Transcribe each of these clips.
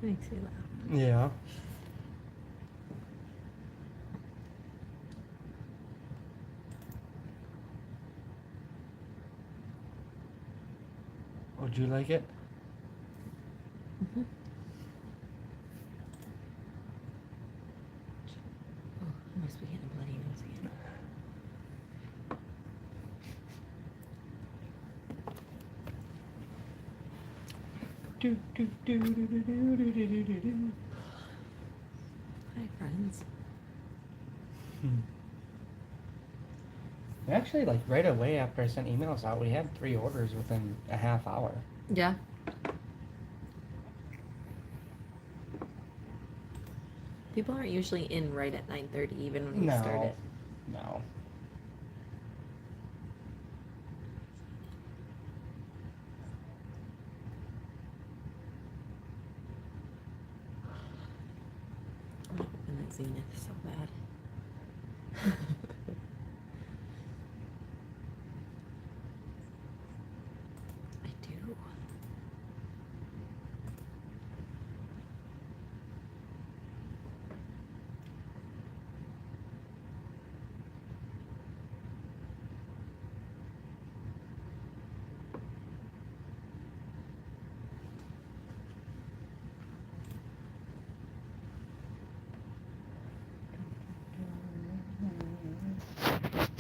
Makes me laugh. Yeah. Would you like it? Mm-hmm. Oh, I must be getting a bloody nose again. Do, do, do, do, do, do, do, do, do, do. Hi, friends. Actually, like right away after I sent emails out, we had 3 orders within a half hour. Yeah. People aren't usually in right at 9:30, even when we start No. it. No. I'm hoping that Zenith is so bad. I do.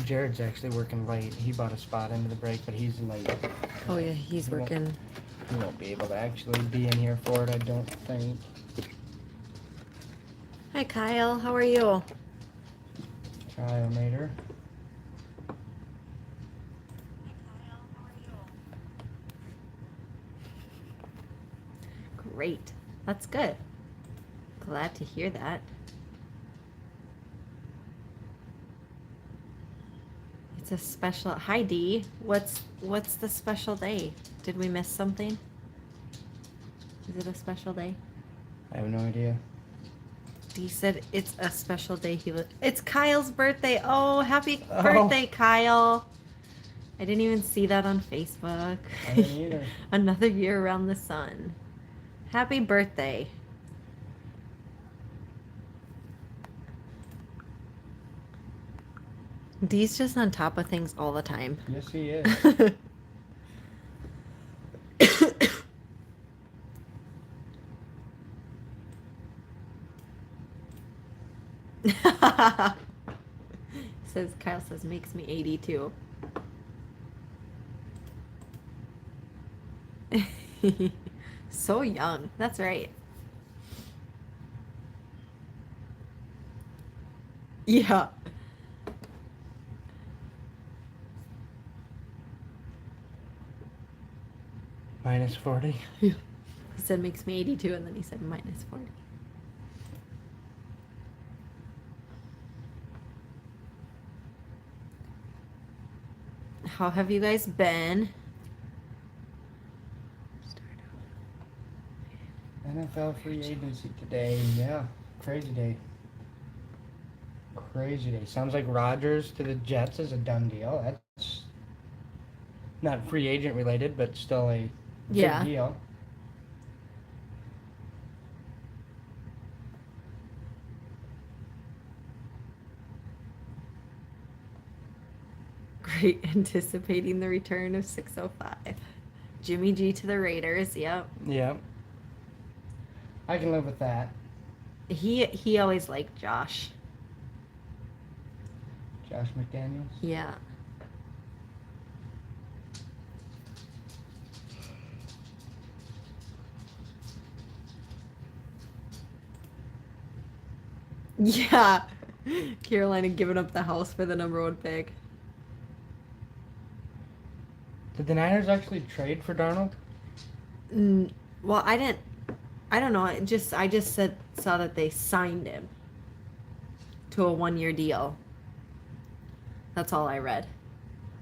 Jared's actually working late. He bought a spot into the break, but he's late. Oh yeah, he's He won't- working. He won't be able to actually be in here for it, I don't think. Hi, Kyle. How are you? Kyle Nader. Great. That's good. Glad to hear that. It's a special. Hi, Dee. What's the special day? Did we miss something? Is it a special day? I have no idea. Dee said it's a special day. It's Kyle's birthday. Oh, happy Oh. birthday, Kyle. I didn't even see that on Facebook. I didn't either. Another year around the sun. Happy birthday. Dee's just on top of things all the time. Yes, he is. Says Kyle says makes me 82. So young. That's right. Yeah. Minus 40. He said makes me 82 and then he said minus 40. How have you guys been? NFL free agency today. Yeah. Crazy day. Crazy day. Sounds like Rodgers to the Jets is a done deal. That's not free agent related, but still a Yeah. big deal. Great. Anticipating the return of 605. Jimmy G to the Raiders. Yep. Yeah. I can live with that. He always liked Josh. Josh McDaniels. Yeah. Yeah. Carolina giving up the house for the #1 pick. Did the Niners actually trade for Darnold? Well, I don't know. I just saw that they signed him to a 1-year deal. That's all I read.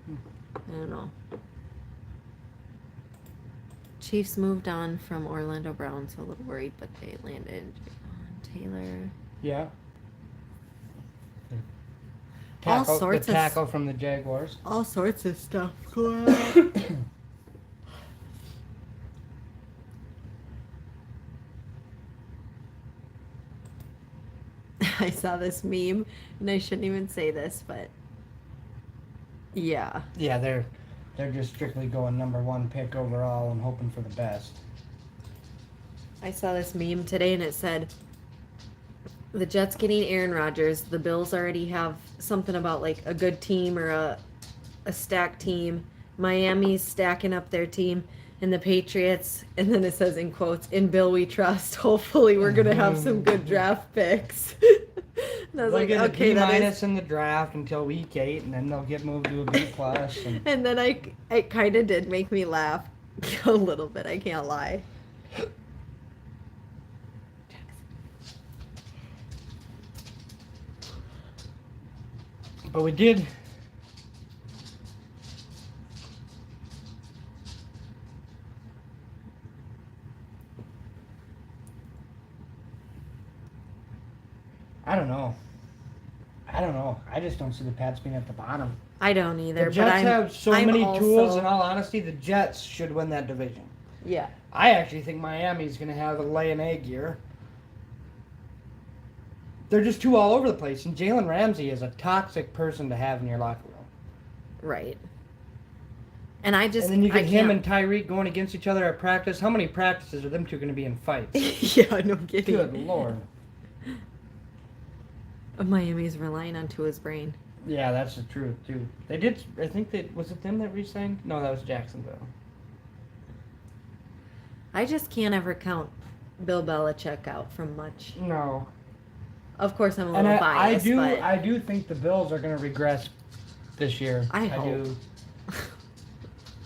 I don't know. Chiefs moved on from Orlando Brown, so a little worried, but they landed on Taylor. Yeah. All Tackle, sorts the of tackle from the Jaguars. All sorts of stuff going on. I saw this meme, and I shouldn't even say this, but yeah. Yeah, they're just strictly going number one pick overall and hoping for the best. I saw this meme today, and it said, the Jets getting Aaron Rodgers. The Bills already have something about like a good team or a stacked team. Miami's stacking up their team, and the Patriots. And then it says in quotes, "In Bill we trust." Hopefully, we're gonna have some good draft picks. And I was They'll like, get okay, a that B- is. in the draft until week 8, and then they'll get moved to a B+. And And then it kind of did make me laugh a little bit. I can't lie. but we did. I don't know. I just don't see the Pats being at the bottom. I don't either. The Jets but have so I'm many also, tools. In all honesty, the Jets should win that division. Yeah. I actually think Miami's going to have a lay an egg year. They're just too all over the place, and Jalen Ramsey is a toxic person to have in your locker room. Right. And I just. And then you I get him can't- and Tyreek going against each other at practice. How many practices are them two going to be in fights? Yeah, no kidding. Good Lord. Miami's relying on Tua's brain. Yeah, that's the truth, too. They did, I think was it them that re-signed? No, that was Jacksonville. I just can't ever count Bill Belichick out from much. No. Of course, I'm a And little biased, but I do think the Bills are going to regress this year. I do.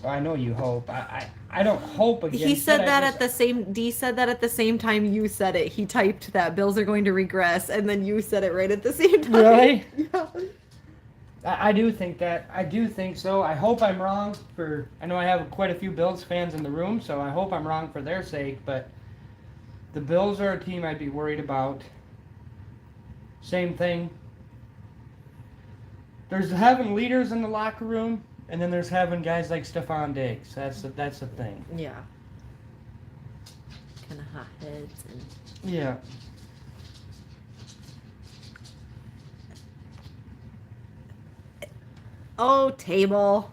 Well, I know you hope. I don't hope against he said it. that at the same. D said that at the same time you said it. He typed that Bills are going to regress, and then you said it right at the same time. Really? Yeah. I do think that. I do think so. I hope I'm wrong I know I have quite a few Bills fans in the room, so I hope I'm wrong for their sake, but the Bills are a team I'd be worried about. Same thing. There's having leaders in the locker room, and then there's having guys like Stephon Diggs. That's the thing. Yeah. Kind of hot heads and. Yeah. Oh, table.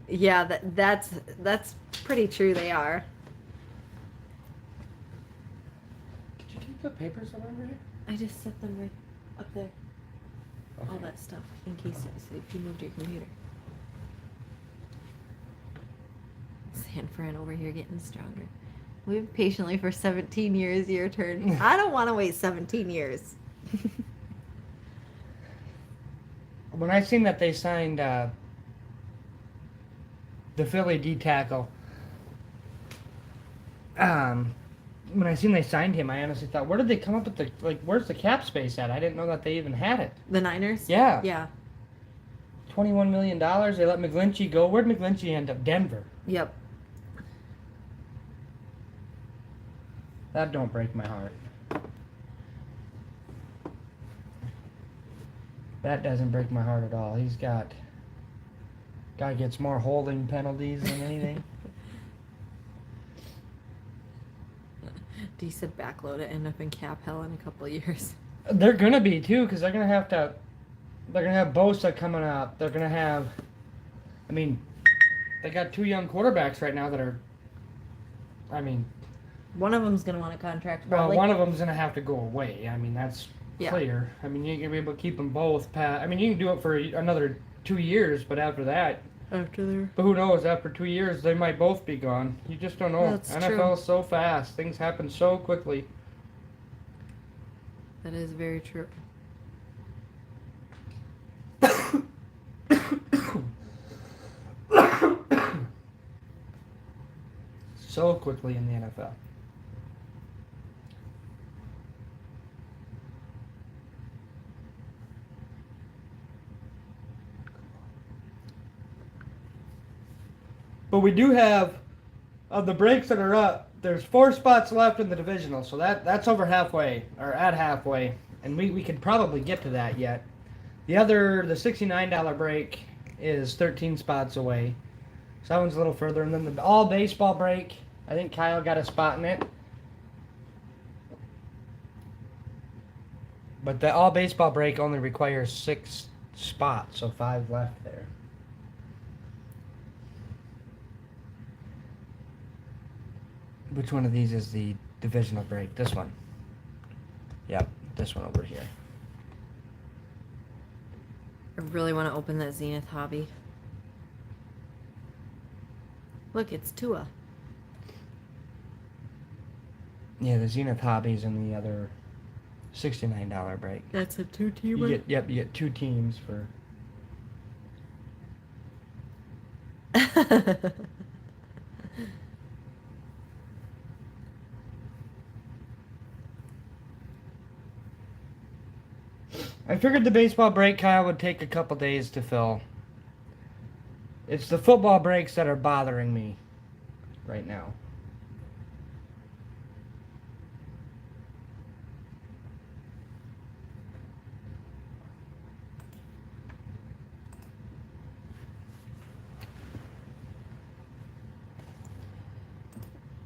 Yeah, that's pretty true. They are. Did you keep the papers over here? I just set them right up there. All Okay. that stuff in case if you moved your computer. San Fran over here getting stronger. We've been patiently for 17 years. Your turn. I don't want to wait 17 years. When I seen that they signed the Philly D tackle, when I seen they signed him, I honestly thought, where did they come up with where's the cap space at? I didn't know that they even had it. The Niners? Yeah. Yeah. $21 million. They let McGlinchey go. Where'd McGlinchey end up? Denver. Yep. That don't break my heart. That doesn't break my heart at all. Guy gets more holding penalties than anything. D said backload it, end up in cap hell in a couple of years. They're gonna be too, because they're gonna have Bosa coming up. They're gonna have, I mean, they got 2 young quarterbacks right now that are, I mean, One of them's gonna want a contract. well, Probably. one of them's gonna have to go away. I mean, that's Yeah. clear. I mean, you're gonna be able to keep them both. I mean, you can do it for another 2 years, but after that, After their. but who knows? After 2 years, they might both be gone. You just don't know. That's NFL is so fast; things happen so quickly. That is very true. So quickly in the NFL. But we do have, of the breaks that are up, there's 4 spots left in the divisional, so that's over halfway, or at halfway, and we could probably get to that yet. The $69 break is 13 spots away. So that one's a little further. And then the all baseball break, I think Kyle got a spot in it. But the all baseball break only requires 6 spots, so 5 left there. Which one of these is the divisional break? This one. Yep, this one over here. I really want to open that Zenith hobby. Look, it's Tua. Yeah, the Zenith Hobbies and the other $69 break. That's a 2-teamer? You get 2 teams for... I figured the baseball break, Kyle, would take a couple days to fill. It's the football breaks that are bothering me right now.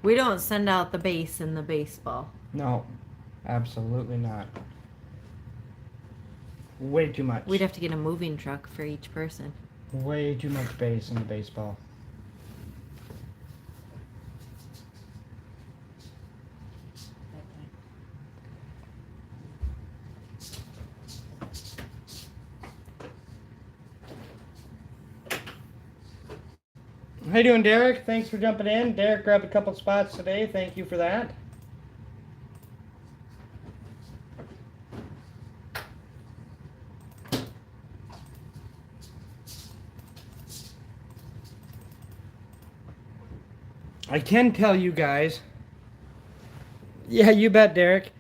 We don't send out the base in the baseball. No, absolutely not. Way too much. We'd have to get a moving truck for each person. Way too much base in the baseball. How you doing, Derek? Thanks for jumping in. Derek grabbed a couple spots today. Thank you for that. I can tell you guys. Yeah, you bet, Derek.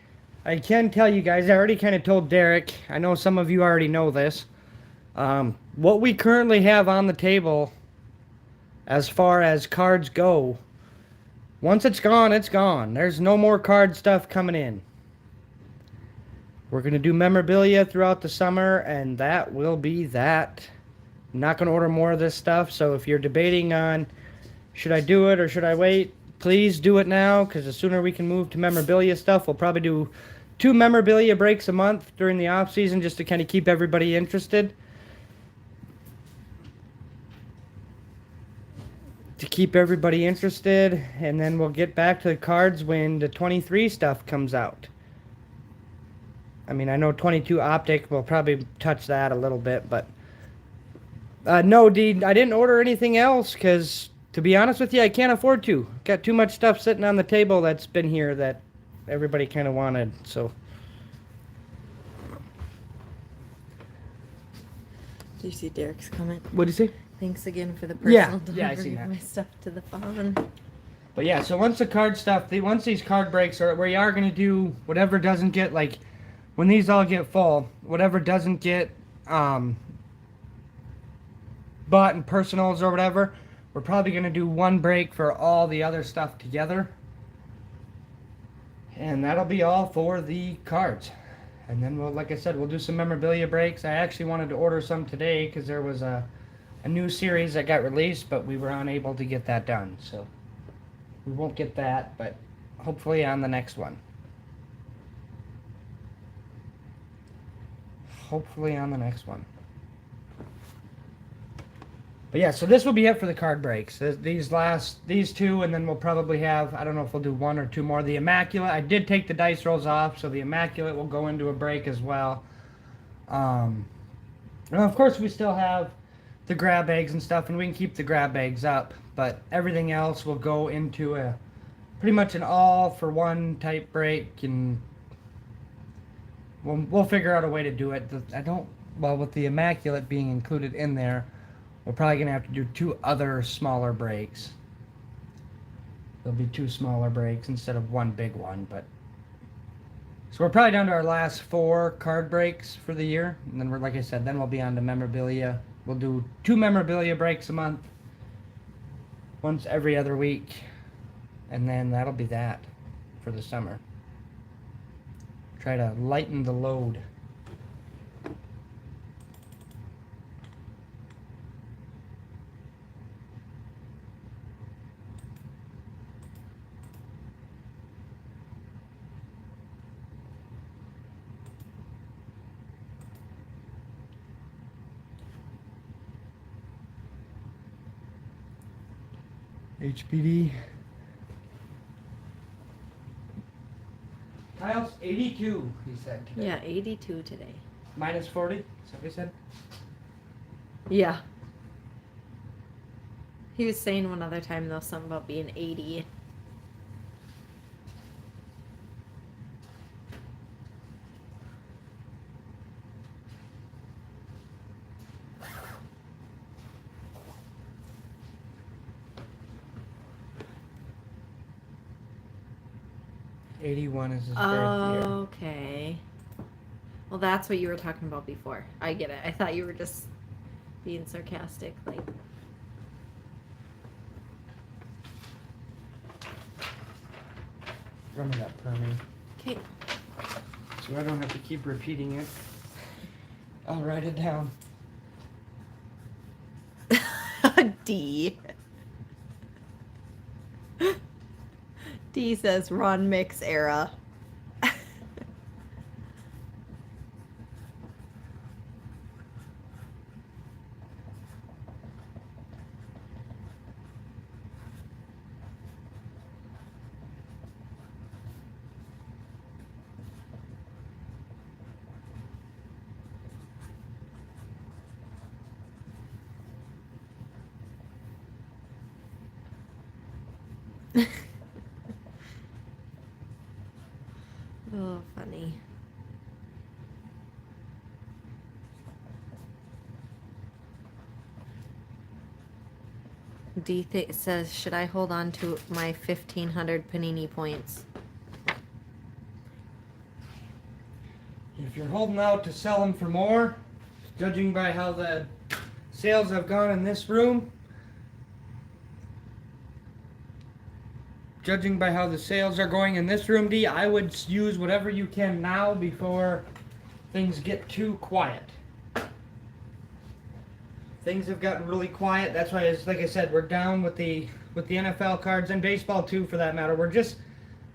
I can tell you guys. I already kind of told Derek. I know some of you already know this. What we currently have on the table, as far as cards go, once it's gone, it's gone. There's no more card stuff coming in. We're going to do memorabilia throughout the summer, and that will be that. I'm not going to order more of this stuff, so if you're debating on should I do it or should I wait, please do it now, because the sooner we can move to memorabilia stuff, we'll probably do 2 memorabilia breaks a month during the off season just to kind of keep everybody interested. And then we'll get back to the cards when the 23 stuff comes out. I mean, I know 22 Optic, we'll probably touch that a little bit, but no, Dee, I didn't order anything else because, to be honest with you, I can't afford to. Got too much stuff sitting on the table that's been here that everybody kind of wanted, so. Do you see Derek's comment? What'd you say? Thanks again for the Yeah, personal yeah, I delivery seen of that. my stuff to the phone. But yeah, so once the card stuff, once these card breaks are, we are going to do whatever doesn't get, like, when these all get full, whatever doesn't get bought in personals or whatever, we're probably going to do one break for all the other stuff together. And that'll be all for the cards. And then we'll, like I said, we'll do some memorabilia breaks. I actually wanted to order some today because there was a new series that got released, but we were unable to get that done. So we won't get that, but hopefully on the next one. Hopefully on the next one. But yeah, so this will be it for the card breaks. These 2, and then we'll probably have, I don't know if we'll do 1 or 2 more. The Immaculate, I did take the dice rolls off, so the Immaculate will go into a break as well. And of course, we still have the grab bags and stuff, and we can keep the grab bags up, but everything else will go into a pretty much an all-for-one type break, and we'll figure out a way to do it. With the Immaculate being included in there, we're probably going to have to do 2 other smaller breaks. There'll be 2 smaller breaks instead of 1 big one, but... So we're probably down to our last 4 card breaks for the year. And then like I said, then we'll be on to memorabilia. We'll do 2 memorabilia breaks a month. Once every other week. And then that'll be that for the summer. Try to lighten the load. HPD. Kyle's 82, he said today. Yeah, 82 today. Minus 40, is that what he said? Yeah. He was saying one other time though something about being 80. '81 is his birth year. Okay. Well, that's what you were talking about before. I get it. I thought you were just being sarcastic, like. Run me that Permy. Okay. So I don't have to keep repeating it. I'll write it down. D. D says Ron Mix era. Oh, funny. D says, should I hold on to my 1,500 Panini points? If you're holding out to sell them for more, judging by how the sales have gone in this room, judging by how the sales are going in this room, D, I would use whatever you can now before things get too quiet. Things have gotten really quiet. That's why, it's, like I said, we're down with the NFL cards and baseball too, for that matter.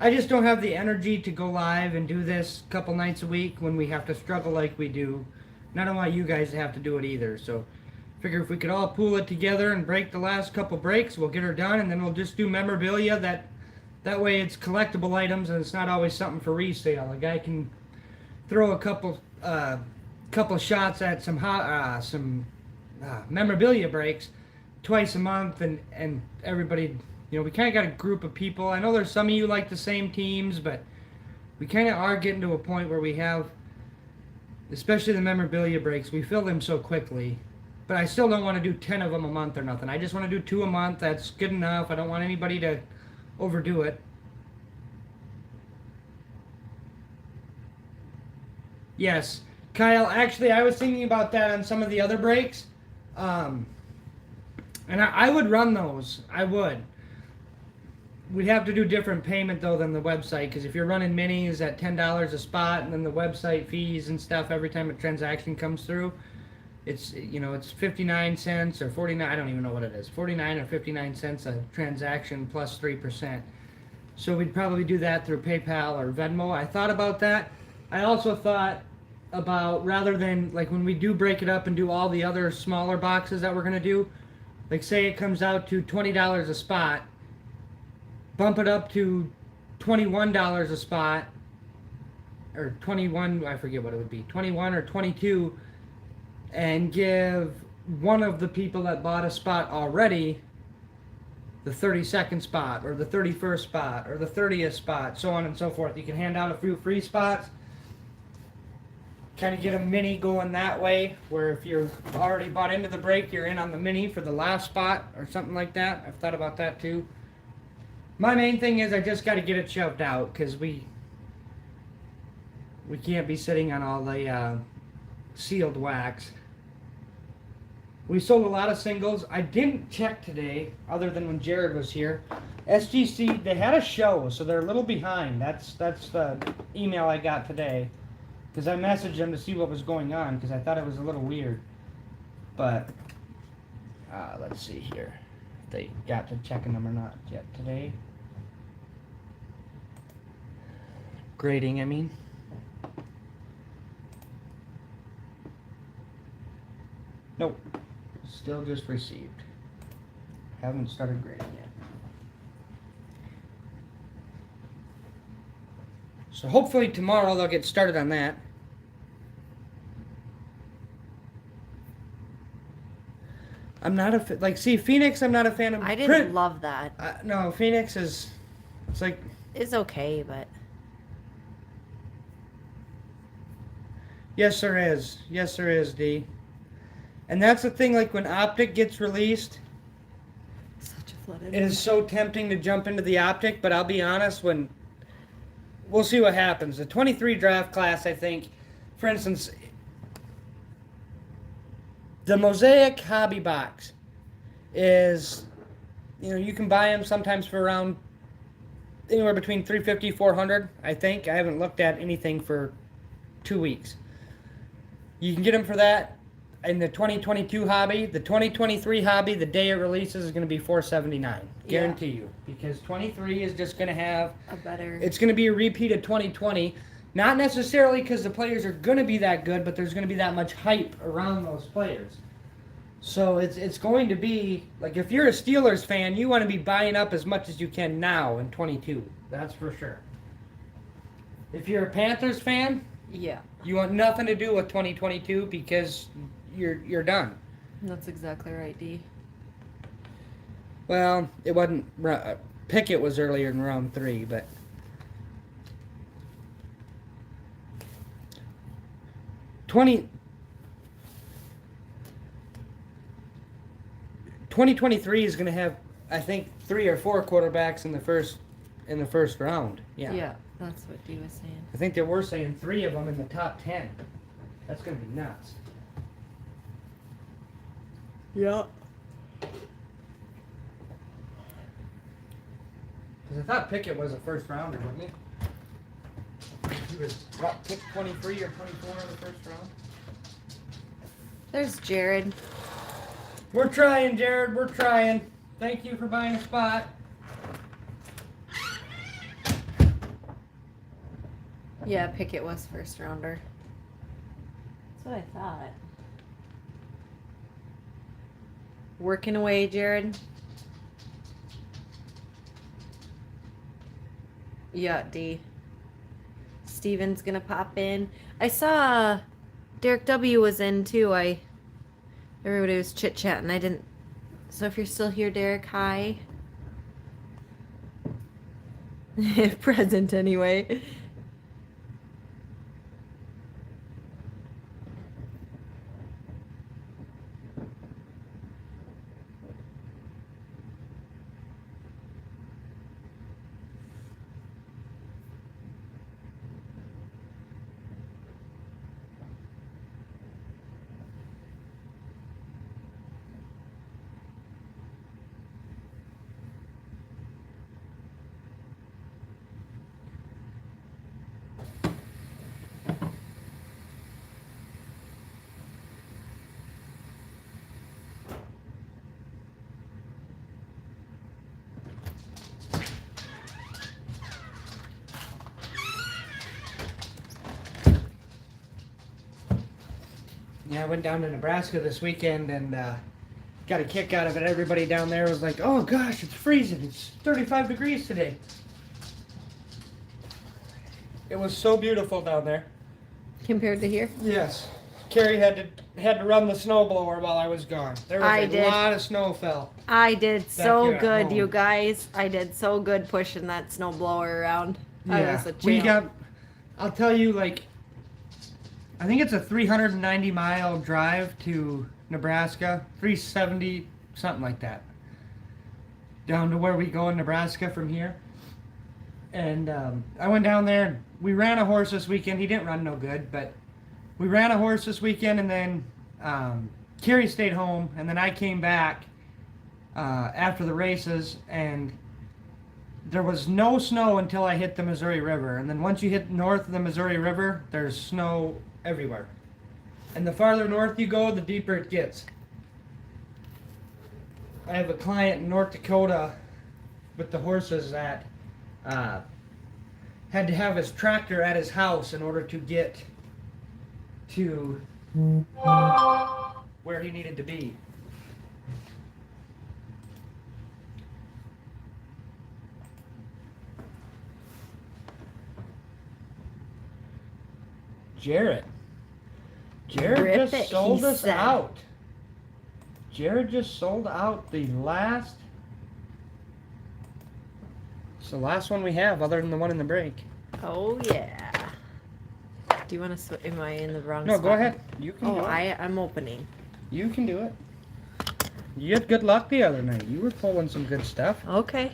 I just don't have the energy to go live and do this a couple nights a week when we have to struggle like we do. And I don't want you guys to have to do it either. So, figure if we could all pool it together and break the last couple breaks, we'll get her done, and then we'll just do memorabilia. That way, it's collectible items and it's not always something for resale. A guy can throw a couple shots at some memorabilia breaks twice a month, and everybody, we kind of got a group of people. I know there's some of you like the same teams, but we kind of are getting to a point where we have, especially the memorabilia breaks, we fill them so quickly. But I still don't want to do 10 of them a month or nothing. I just want to do 2 a month. That's good enough. I don't want anybody to overdo it. Yes, Kyle, actually I was thinking about that on some of the other breaks. And I would run those. I would. We'd have to do different payment though than the website, because if you're running minis at $10 a spot and then the website fees and stuff every time a transaction comes through, it's 59 cents or 49, I don't even know what it is, 49 or 59 cents a transaction plus 3%. So we'd probably do that through PayPal or Venmo. I thought about that. I also thought about, rather than like when we do break it up and do all the other smaller boxes that we're going to do, like say it comes out to $20 a spot, bump it up to $21 a spot, or 21, I forget what it would be, 21 or 22, and give one of the people that bought a spot already the 32nd spot, or the 31st spot, or the 30th spot, so on and so forth. You can hand out a few free spots, kind of get a mini going that way, where if you're already bought into the break, you're in on the mini for the last spot, or something like that. I've thought about that too. My main thing is I just got to get it shoved out, because we can't be sitting on all the sealed wax. We sold a lot of singles. I didn't check today, other than when Jared was here. SGC, they had a show, so they're a little behind. That's the email I got today, because I messaged them to see what was going on, because I thought it was a little weird. But let's see here, if they got to checking them or not yet today. Grading, I mean. Nope. Still just received. Haven't started grading yet. So hopefully tomorrow they'll get started on that. I'm not a Phoenix. I'm not a fan of. I didn't love that. No, Phoenix is. It's like It's okay, but yes, there is. Yes, there is, D. And that's the thing. Like when Optic gets released, such a flooded. it is so tempting to jump into the Optic. But I'll be honest, when we'll see what happens. The 23 draft class, I think, for instance, the Mosaic Hobby Box is, you can buy them sometimes for around anywhere between $350, $400, I think. I haven't looked at anything for 2 weeks. You can get them for that in the 2022 hobby. The 2023 hobby, the day it releases, is going to be $479. Guarantee you. Because 23 is just going to have a better. it's going to be a repeat of 2020. Not necessarily because the players are going to be that good, but there's going to be that much hype around those players. So it's going to be, like, if you're a Steelers fan, you want to be buying up as much as you can now in 22. That's for sure. If you're a Panthers fan, Yeah, you want nothing to do with 2022 because you're done. that's exactly right, D. Well, it wasn't. Pickett was earlier in round 3, but 2023 is going to have, I think, 3 or 4 quarterbacks in the first round. Yeah, that's what D was saying. I think they were saying 3 of them in the top 10. That's going to be nuts. Yeah. Because I thought Pickett was a first rounder, wasn't he? He was, what, picked 23 or 24 in the first round? There's Jared. We're trying, Jared. We're trying. Thank you for buying a spot. Yeah, Pickett was first rounder. That's what I thought. Working away, Jared. Yeah, D. Steven's gonna pop in. I saw Derek W was in too. Everybody was chit chatting. I didn't. So if you're still here, Derek, hi. Present anyway. Yeah, I went down to Nebraska this weekend and got a kick out of it. Everybody down there was like, oh gosh, it's freezing. It's 35 degrees today. It was so beautiful down there. Compared to here? Yes. Carrie had to run the snowblower while I was gone. There was a lot of snow fell. I did so here at good, home. you guys. I did so good pushing that snowblower around. I was a we champ. I'll tell you, like, I think it's a 390-mile drive to Nebraska, 370, something like that, down to where we go in Nebraska from here. And I went down there, and we ran a horse this weekend. He didn't run no good, but we ran a horse this weekend, and then Carrie stayed home, and then I came back after the races, and there was no snow until I hit the Missouri River. And then once you hit north of the Missouri River, there's snow everywhere. And the farther north you go, the deeper it gets. I have a client in North Dakota with the horses that had to have his tractor at his house in order to get to where he needed to be. Jarrett. Jared Rip just it, sold he us said. out. Jared just sold out the last. It's the last one we have, other than the one in the break. Oh yeah. Do you want to? Am I in the wrong? No, spot? go ahead. You can Oh, do it. I'm opening. You can do it. You had good luck the other night. You were pulling some good stuff. Okay.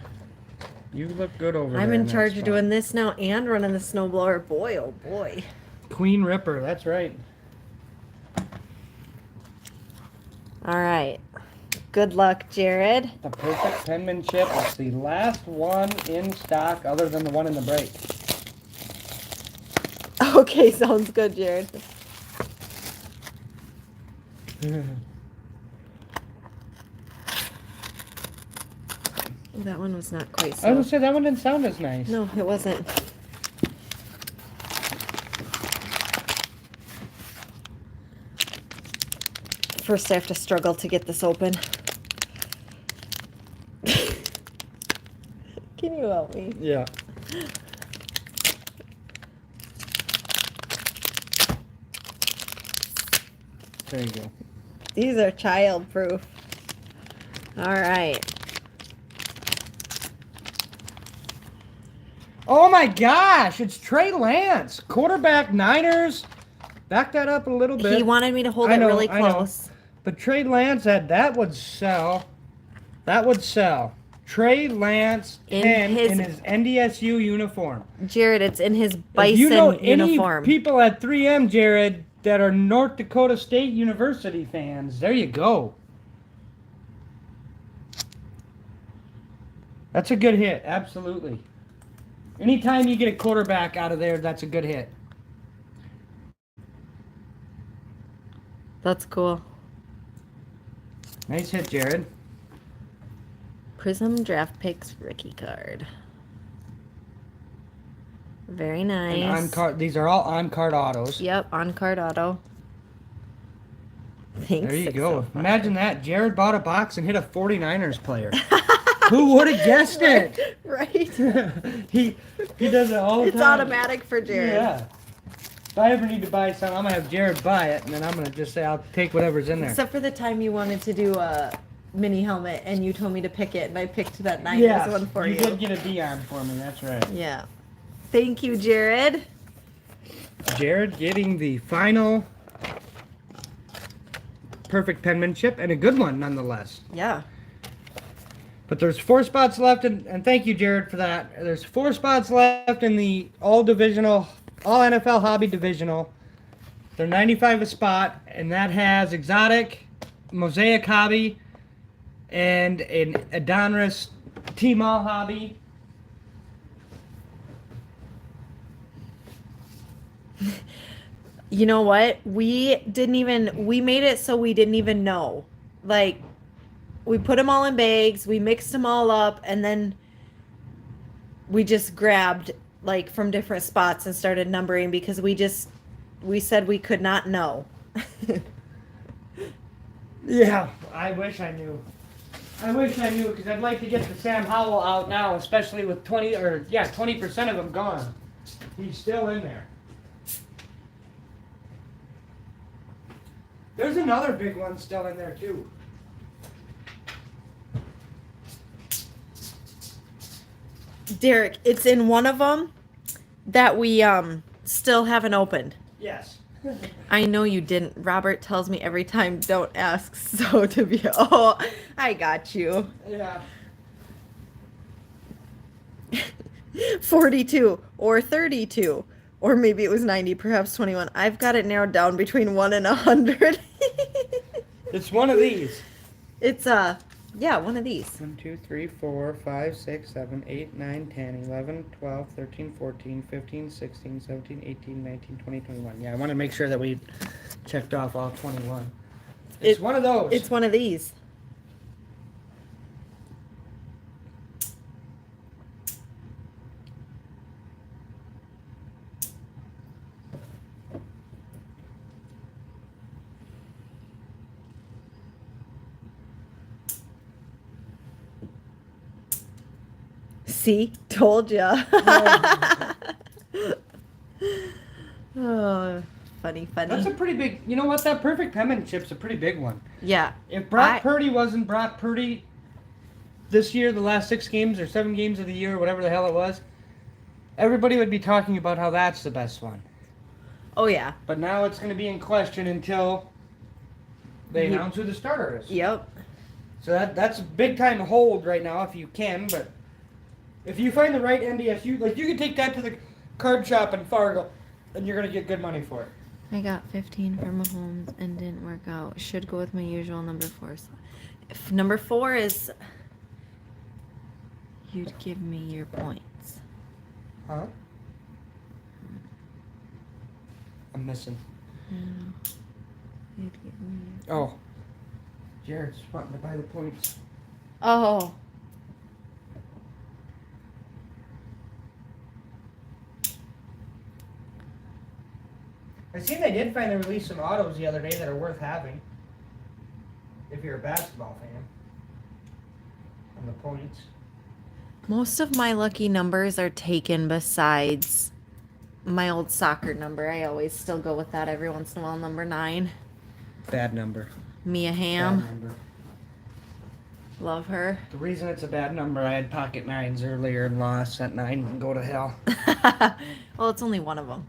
You look good over there. I'm in that charge of spot. doing this now and running the snowblower. Boy, oh boy. Queen Ripper. That's right. All right. Good luck, Jared. The perfect penmanship. It's the last one in stock, other than the one in the break. Okay, sounds good, Jared. That one was not quite I was so. gonna say that one didn't sound as nice. No, it wasn't. First, I have to struggle to get this open. Can you help me? Yeah. There you go. These are child-proof. All right. Oh my gosh, it's Trey Lance, quarterback Niners. Back that up a little bit. He wanted me to hold I it know, really I know. close. But Trey Lance said that would sell. That would sell. Trey Lance In 10 his- in his NDSU uniform. Jared, it's in his If bison you know any uniform. people at 3M, Jared, that are North Dakota State University fans, there you go. That's a good hit, absolutely. Anytime you get a quarterback out of there, that's a good hit. That's cool. Nice hit, Jared. Prism Draft Picks rookie card. Very nice. And on-card, these are all on-card autos. Yep, on card auto. Thanks. There you go. 605. Imagine that. Jared bought a box and hit a 49ers player. Who would have guessed it? Right. he does it all the It's time. automatic for Jared. Yeah. If I ever need to buy something, I'm going to have Jared buy it, and then I'm going to just say I'll take whatever's in there. Except for the time you wanted to do a mini helmet and you told me to pick it and I picked that Niners one for you. You did get a D-arm for me, that's right. Yeah. Thank you, Jared. Jared getting the final perfect penmanship, and a good one nonetheless. Yeah. But there's 4 spots left, and thank you, Jared, for that. There's 4 spots left in the all NFL hobby divisional. They're 95 a spot, and that has exotic, mosaic hobby, and an Adonis T-Mall hobby. You know what? We made it so we didn't even know. Like, we put them all in bags, we mixed them all up, and then we just grabbed, like, from different spots and started numbering because we said we could not know. Yeah, I wish I knew. I wish I knew, because I'd like to get the Sam Howell out now, especially with 20% of them gone. He's still in there. There's another big one still in there, too. Derek, it's in one of them that we still haven't opened. Yes. I know you didn't. Robert tells me every time, don't ask. So to be, oh, I got you. Yeah. 42 or 32 or maybe it was 90, perhaps 21. I've got it narrowed down between 1 and 100. It's one of these. It's yeah, one of these. 1, 2, 3, 4, 5, 6, 7, 8, 9, 10, 11, 12, 13, 14, 15, 16, 17, 18, 19, 20, 21. Yeah, I want to make sure that we checked off all 21. It's one of those. It's one of these. See, told ya. Oh, funny. That's a pretty big. You know what? That perfect penmanship's a pretty big one. Yeah. If Brock Purdy wasn't Brock Purdy this year, the last 6 games or 7 games of the year, whatever the hell it was, everybody would be talking about how that's the best one. Oh, yeah. But now it's going to be in question until they announce who the starter is. Yep. So that's a big time hold right now if you can. But if you find the right NDSU, like you can take that to the card shop in Fargo, and you're going to get good money for it. I got 15 for Mahomes and didn't work out. Should go with my usual number 4. So if number 4 is, you'd give me your points. Huh? I'm missing. You'd give me your... Oh. Jared's wanting to buy the points. Oh. I seen they did finally release some autos the other day that are worth having. If you're a basketball fan. On the points. Most of my lucky numbers are taken besides my old soccer number. I always still go with that every once in a while, number 9. Bad number. Mia Bad Hamm. number. Love her. The reason it's a bad number, I had pocket 9s earlier and lost at 9 and go to hell. Well, it's only one of them.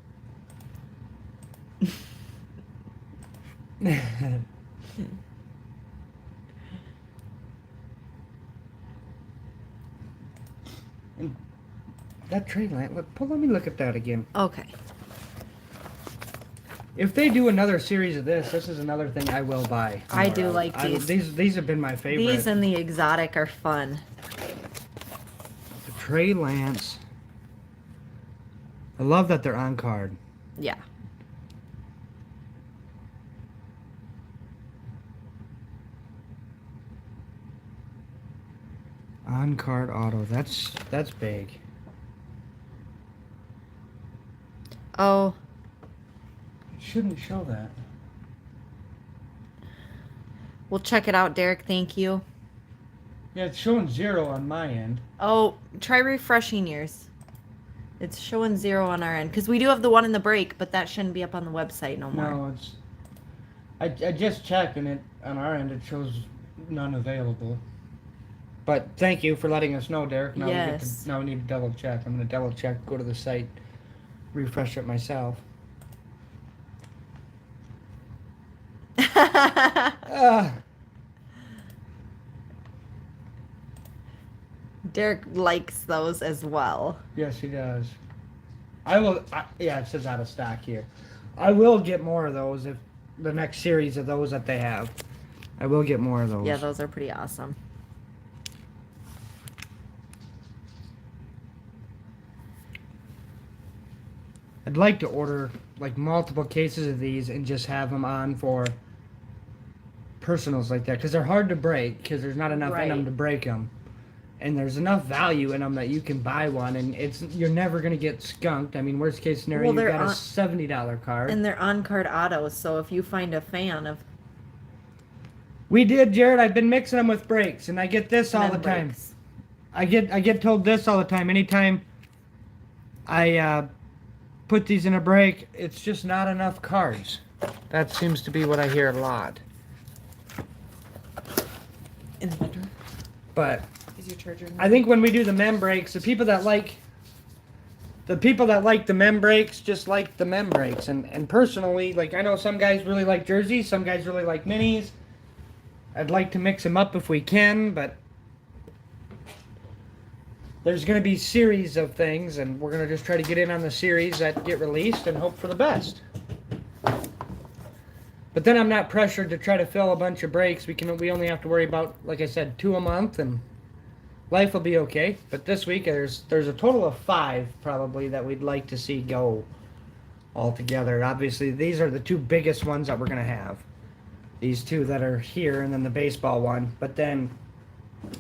That tree line, let me look at that again. Okay. If they do another series of this is another thing I will buy. I do like these. These have been my favorite. These and the exotic are fun. The Trey Lance. I love that they're on card. Yeah. On card auto. That's big. Oh. It shouldn't show that. We'll check it out, Derek. Thank you. Yeah, it's showing 0 on my end. Oh, try refreshing yours. It's showing 0 on our end. Because we do have the one in the break, but that shouldn't be up on the website no more. No, it's... I just checked and on our end it shows none available. But thank you for letting us know, Derek. Now Yes. now we need to double check. I'm going to double check, go to the site, refresh it myself. Derek likes those as well. Yes, he does. Yeah, it says out of stock here. I will get more of those if the next series of those that they have. I will get more of those. Yeah, those are pretty awesome. I'd like to order like multiple cases of these and just have them on for personals like that because they're hard to break because there's not enough in them to break them, and there's enough value in them that you can buy one and you're never gonna get skunked. I mean, worst case scenario, Well, you got a $70 card. And they're on card autos, so if you find a fan of We did, Jared. I've been mixing them with breaks, and I get this all the time. breaks. I get told this all the time. Anytime I put these in a break, it's just not enough cards. That seems to be what I hear a lot. In the bedroom. But Is your charger? I think when we do the mem breaks, the people that like the mem breaks just like the mem breaks. And personally, like I know some guys really like jerseys, some guys really like minis. I'd like to mix them up if we can, but there's going to be series of things, and we're going to just try to get in on the series that get released and hope for the best. But then I'm not pressured to try to fill a bunch of breaks. We only have to worry about, like I said, 2 a month, and life will be okay. But this week there's a total of 5 probably that we'd like to see go all together. Obviously, these are the 2 biggest ones that we're going to have. These 2 that are here, and then the baseball one. But then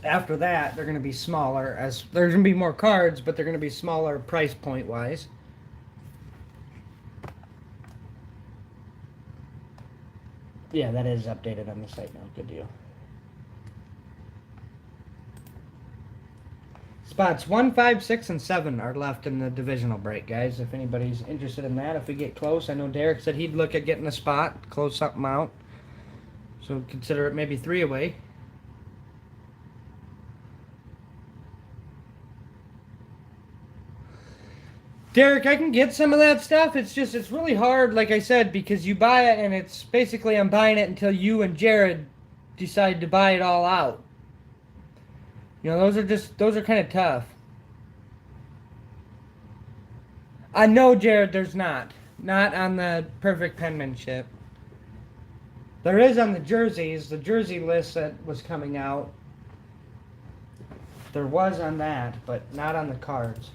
after that, they're going to be smaller. As there's going to be more cards, but they're going to be smaller price point wise. Yeah, that is updated on the site now. Good deal. Spots 1, 5, 6, and 7 are left in the divisional break, guys. If anybody's interested in that, if we get close, I know Derek said he'd look at getting a spot, close something out. So consider it maybe 3 away. Derek, I can get some of that stuff. It's really hard, like I said, because you buy it and it's basically I'm buying it until you and Jared decide to buy it all out. You know, those are kind of tough. I know, Jared, there's not. Not on the perfect penmanship. There is on the jerseys, the jersey list that was coming out. There was on that, but not on the cards.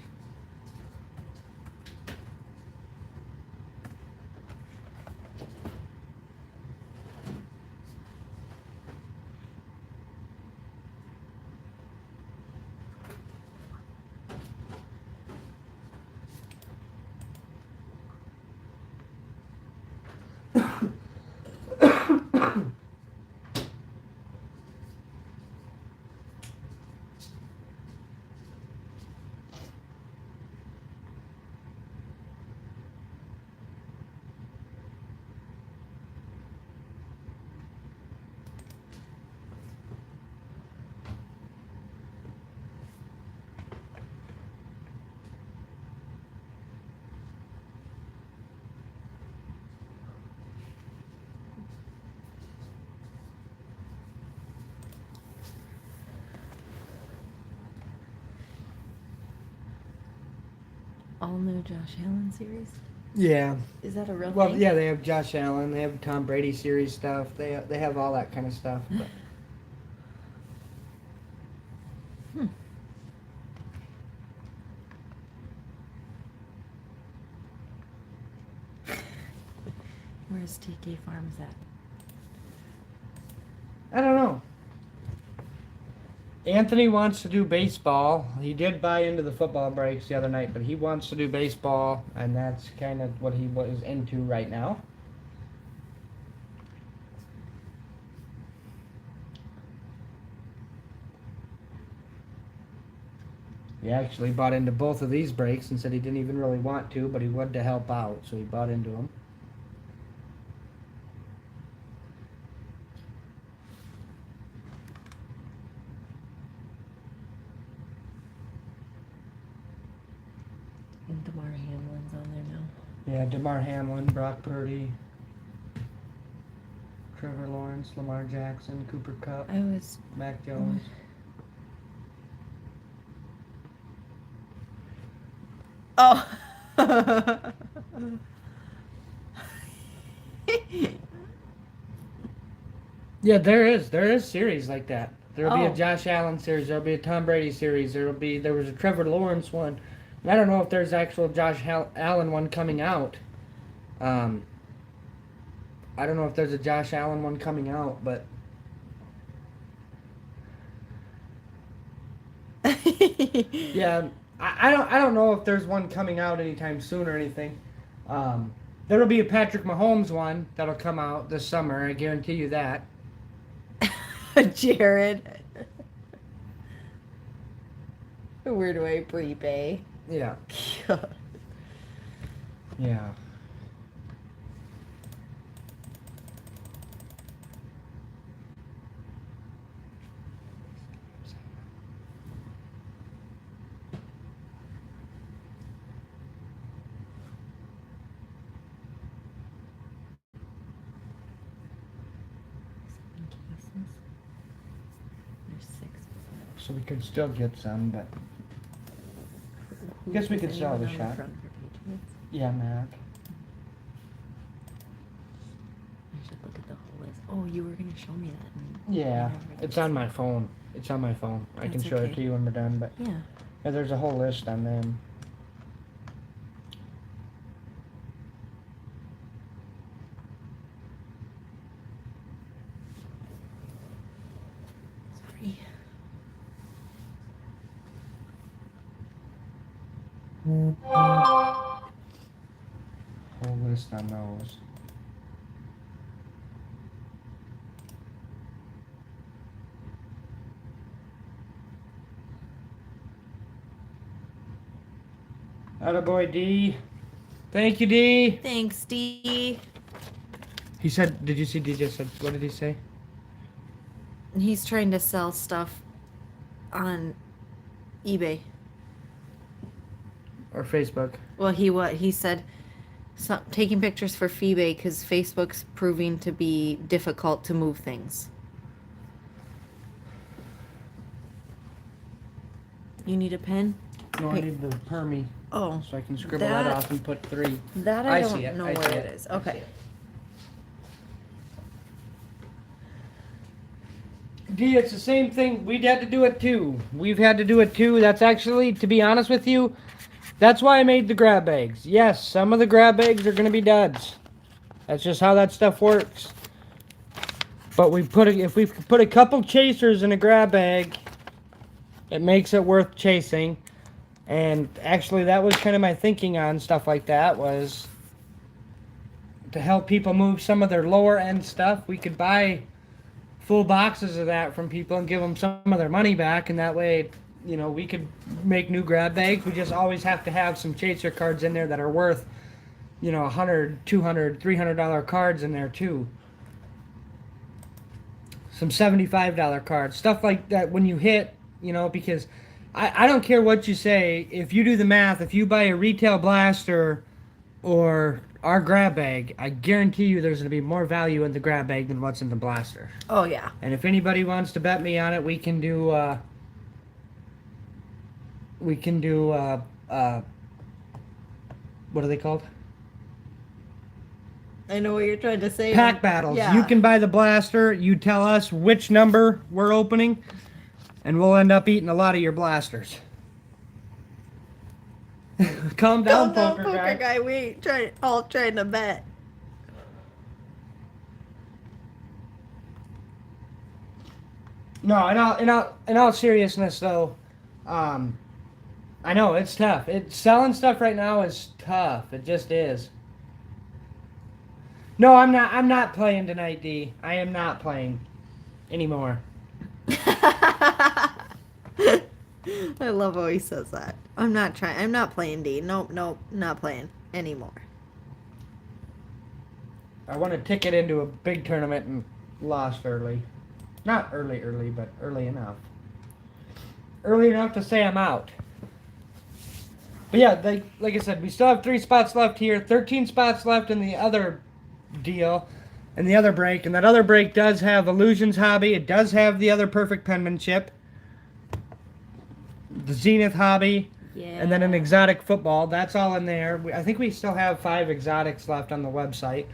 All new Josh Allen series? Yeah. Is that a real Well, thing? yeah, they have Josh Allen, they have Tom Brady series stuff, they have all that kind of stuff. But. Where's TK Farms at? I don't know. Anthony wants to do baseball. He did buy into the football breaks the other night, but he wants to do baseball, and that's kind of what he was into right now. He actually bought into both of these breaks and said he didn't even really want to, but he wanted to help out, so he bought into them. And DeMar Hamlin's on there now. Yeah, DeMar Hamlin, Brock Purdy, Trevor Lawrence, Lamar Jackson, Cooper Kupp, I was. Mac Jones. Oh. Yeah, there is series like that. There'll be a Oh. Josh Allen series. There'll be a Tom Brady series. There was a Trevor Lawrence one. And I don't know if there's actual Allen one coming out. I don't know if there's a Josh Allen one coming out, but yeah, I don't know if there's one coming out anytime soon or anything. There'll be a Patrick Mahomes one that'll come out this summer. I guarantee you that. Jared. Where do I prepay? Yeah. Yeah. There's 6. So we could still get some, but Guess we could still have a Anyone on the shot. front for Patriots? yeah, Mac. I should look at the whole list. Oh, you were gonna show me that. Yeah, it's on my phone. It's on my phone. I can That's show it okay. to you when we're done, but Yeah. yeah, there's a whole list on them. Sorry. Whole list on those. Attaboy, D. Thank you, D. Thanks, D. He said, did you see D just said, what did he say? He's trying to sell stuff on eBay. Or Facebook. Well, he said taking pictures for eBay because Facebook's proving to be difficult to move things. You need a pen? No, I Hey. need the Permy Oh, so I can scribble that That- off and put 3. that I I see don't it, know I where see it it, is. I see Okay. it. D, it's the same thing. We'd had to do it too. We've had to do it too. That's actually, to be honest with you, that's why I made the grab bags. Yes, some of the grab bags are going to be duds. That's just how that stuff works. But if we put a couple chasers in a grab bag, it makes it worth chasing. And actually, that was kind of my thinking on stuff like that, was to help people move some of their lower end stuff. We could buy full boxes of that from people and give them some of their money back, and that way, you know, we could make new grab bags. We just always have to have some chaser cards in there that are worth, you know, $100, $200, $300 cards in there too. Some $75 cards, stuff like that. When you hit, you know, because I don't care what you say. If you do the math, if you buy a retail blaster or our grab bag, I guarantee you there's going to be more value in the grab bag than what's in the blaster. Oh, yeah. And if anybody wants to bet me on it, we can do what are they called? I know what you're trying to say. Pack battles. Yeah. You can buy the blaster, you tell us which number we're opening, and we'll end up eating a lot of your blasters. Calm down, poker guy. We ain't trying to bet. No, in all seriousness though, I know it's tough. Selling stuff right now is tough. It just is. No, I'm not playing tonight, D. I am not playing anymore. I love how he says that. I'm not playing D. Nope, not playing anymore. I won a ticket into a big tournament and lost early. Not early, but early enough. Early enough to say I'm out. But yeah, like I said, we still have 3 spots left here, 13 spots left in the other deal, in the other break. And that other break does have Illusions Hobby. It does have the other Perfect Penmanship. The Zenith Hobby. Yeah. And then an exotic football. That's all in there. I think we still have 5 exotics left on the website.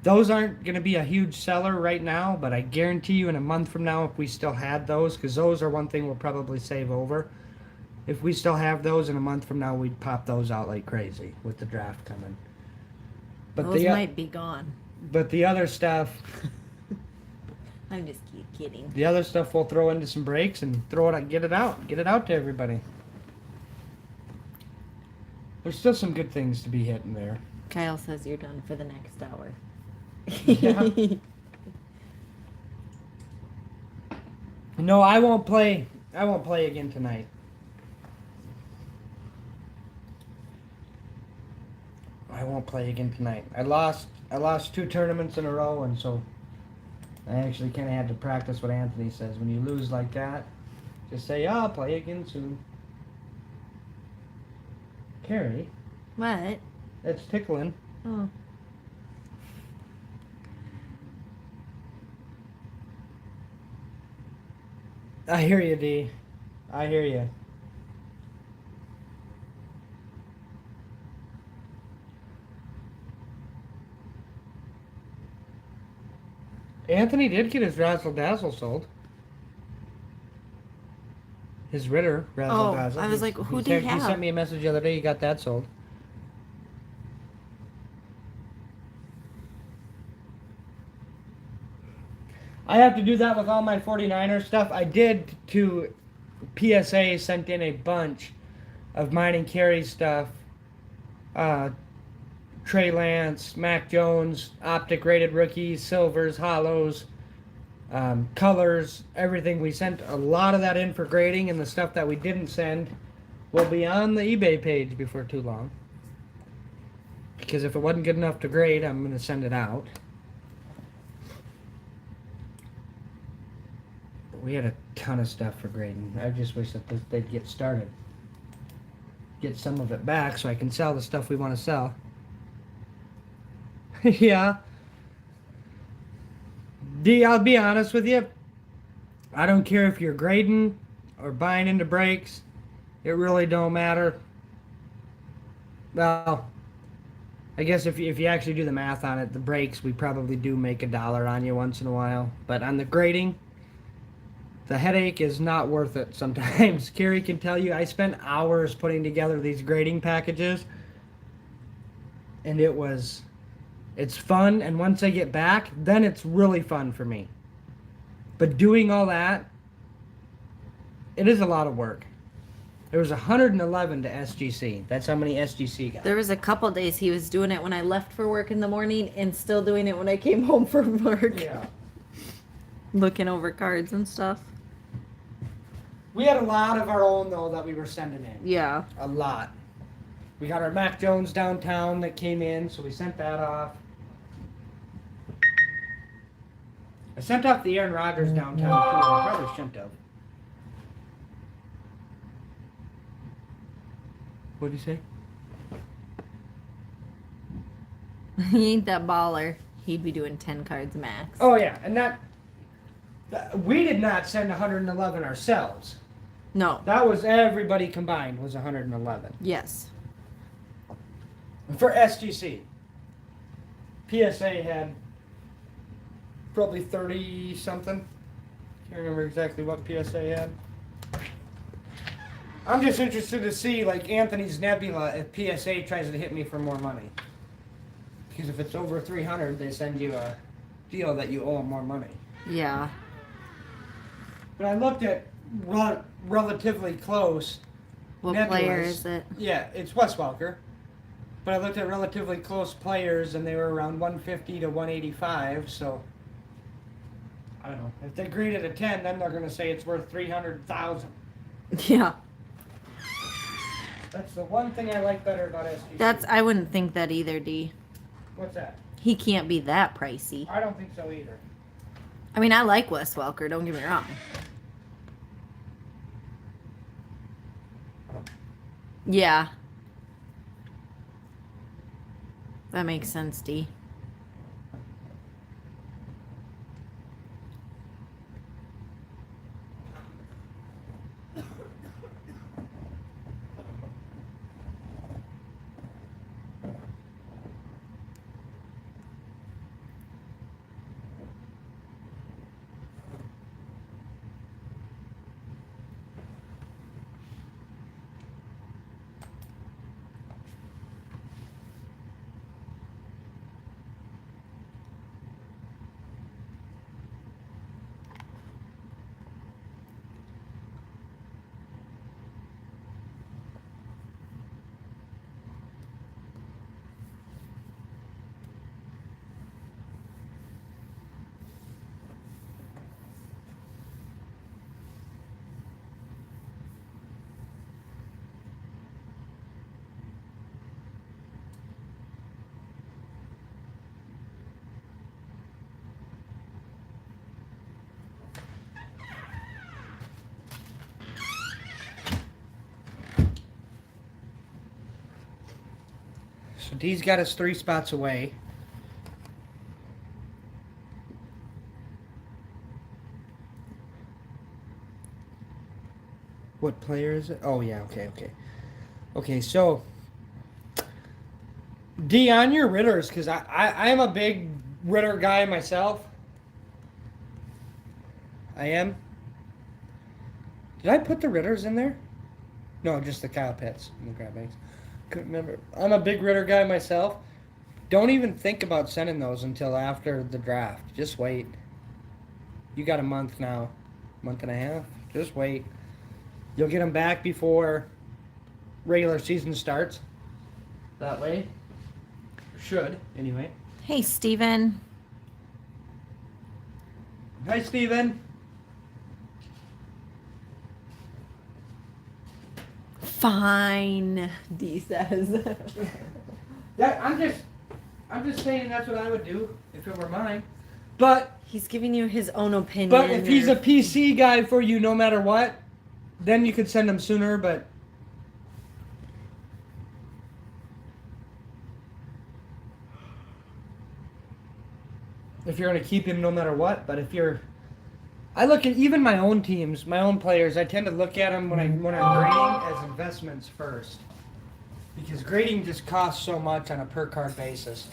Those aren't going to be a huge seller right now, but I guarantee you in a month from now, if we still had those, because those are one thing we'll probably save over. If we still have those in a month from now, we'd pop those out like crazy with the draft coming. But Those might be gone. But the other stuff, I'm just kidding. the other stuff we'll throw into some breaks and get it out to everybody. There's still some good things to be hitting there. Kyle says you're done for the next hour. Yeah. No, I won't play again tonight. I won't play again tonight. I lost 2 tournaments in a row, and so I actually kind of had to practice what Anthony says. When you lose like that, just say, "Oh, I'll play again soon." Carrie, What? it's tickling. Oh. I hear you, D. I hear you. Anthony did get his Razzle Dazzle sold. His Ritter Razzle Oh, Dazzle. I was like, who do you He have? sent me a message the other day. He got that sold. I have to do that with all my 49er stuff. I did to PSA sent in a bunch of mine and Carrie's stuff. Trey Lance, Mac Jones, Optic rated rookies, silvers, hollows, colors, everything. We sent a lot of that in for grading, and the stuff that we didn't send, will be on the eBay page before too long. Because if it wasn't good enough to grade, I'm going to send it out. But we had a ton of stuff for grading. I just wish that they'd get started. Get some of it back so I can sell the stuff we want to sell. Yeah. D, I'll be honest with you. I don't care if you're grading or buying into brakes. It really don't matter. Well, I guess if you actually do the math on it, the brakes, we probably do make $1 on you once in a while. But on the grading, the headache is not worth it sometimes. Carrie can tell you, I spent hours putting together these grading packages. And it's fun. And once I get back, then it's really fun for me. But doing all that, it is a lot of work. There was 111 to SGC. That's how many SGC got. There was a couple days he was doing it when I left for work in the morning and still doing it when I came home from work. Yeah. Looking over cards and stuff. We had a lot of our own, though, that we were sending in. Yeah. A lot. We got our Mac Jones downtown that came in, so we sent that off. I sent off the Aaron Rodgers downtown, too. I probably shouldn't have. What'd you say? He ain't that baller. He'd be doing 10 cards max. Oh, yeah, and we did not send 111 ourselves. No. That was everybody combined was 111. Yes. For SGC, PSA had probably 30 something. Can't remember exactly what PSA had. I'm just interested to see, like, Anthony's Nebula, if PSA tries to hit me for more money. Because if it's over 300, they send you a deal that you owe them more money. Yeah. But I looked at relatively close. What Nebulas. player is it? Yeah, it's Wes Welker. But I looked at relatively close players, and they were around 150 to 185, so I don't know. If they grade it a 10, then they're going to say it's worth 300,000. Yeah. That's the one thing I like better about SGC. I wouldn't think that either, D. What's that? He can't be that pricey. I don't think so either. I mean, I like Wes Welker, don't get me wrong. Yeah. That makes sense, D. So D's got us 3 spots away. What player is it? Oh, yeah, okay. Okay, so D, on your Ritters, because I am a big Ritter guy myself. I am. Did I put the Ritters in there? No, just the Kyle Pitts and the grab bags. Couldn't remember. I'm a big Ritter guy myself. Don't even think about sending those until after the draft. Just wait. You got a month now. Month and a half. Just wait. You'll get them back before regular season starts. That way. Should, anyway. Hey, Steven. Hi, Steven. Fine, D says. I'm just saying that's what I would do if it were mine. But He's giving you his own opinion. But if he's a or- PC guy for you, no matter what, then you could send him sooner. But if you're gonna keep him, no matter what. But if you're, I look at even my own teams, my own players. I tend to look at them when I'm grading as investments first, because grading just costs so much on a per card basis.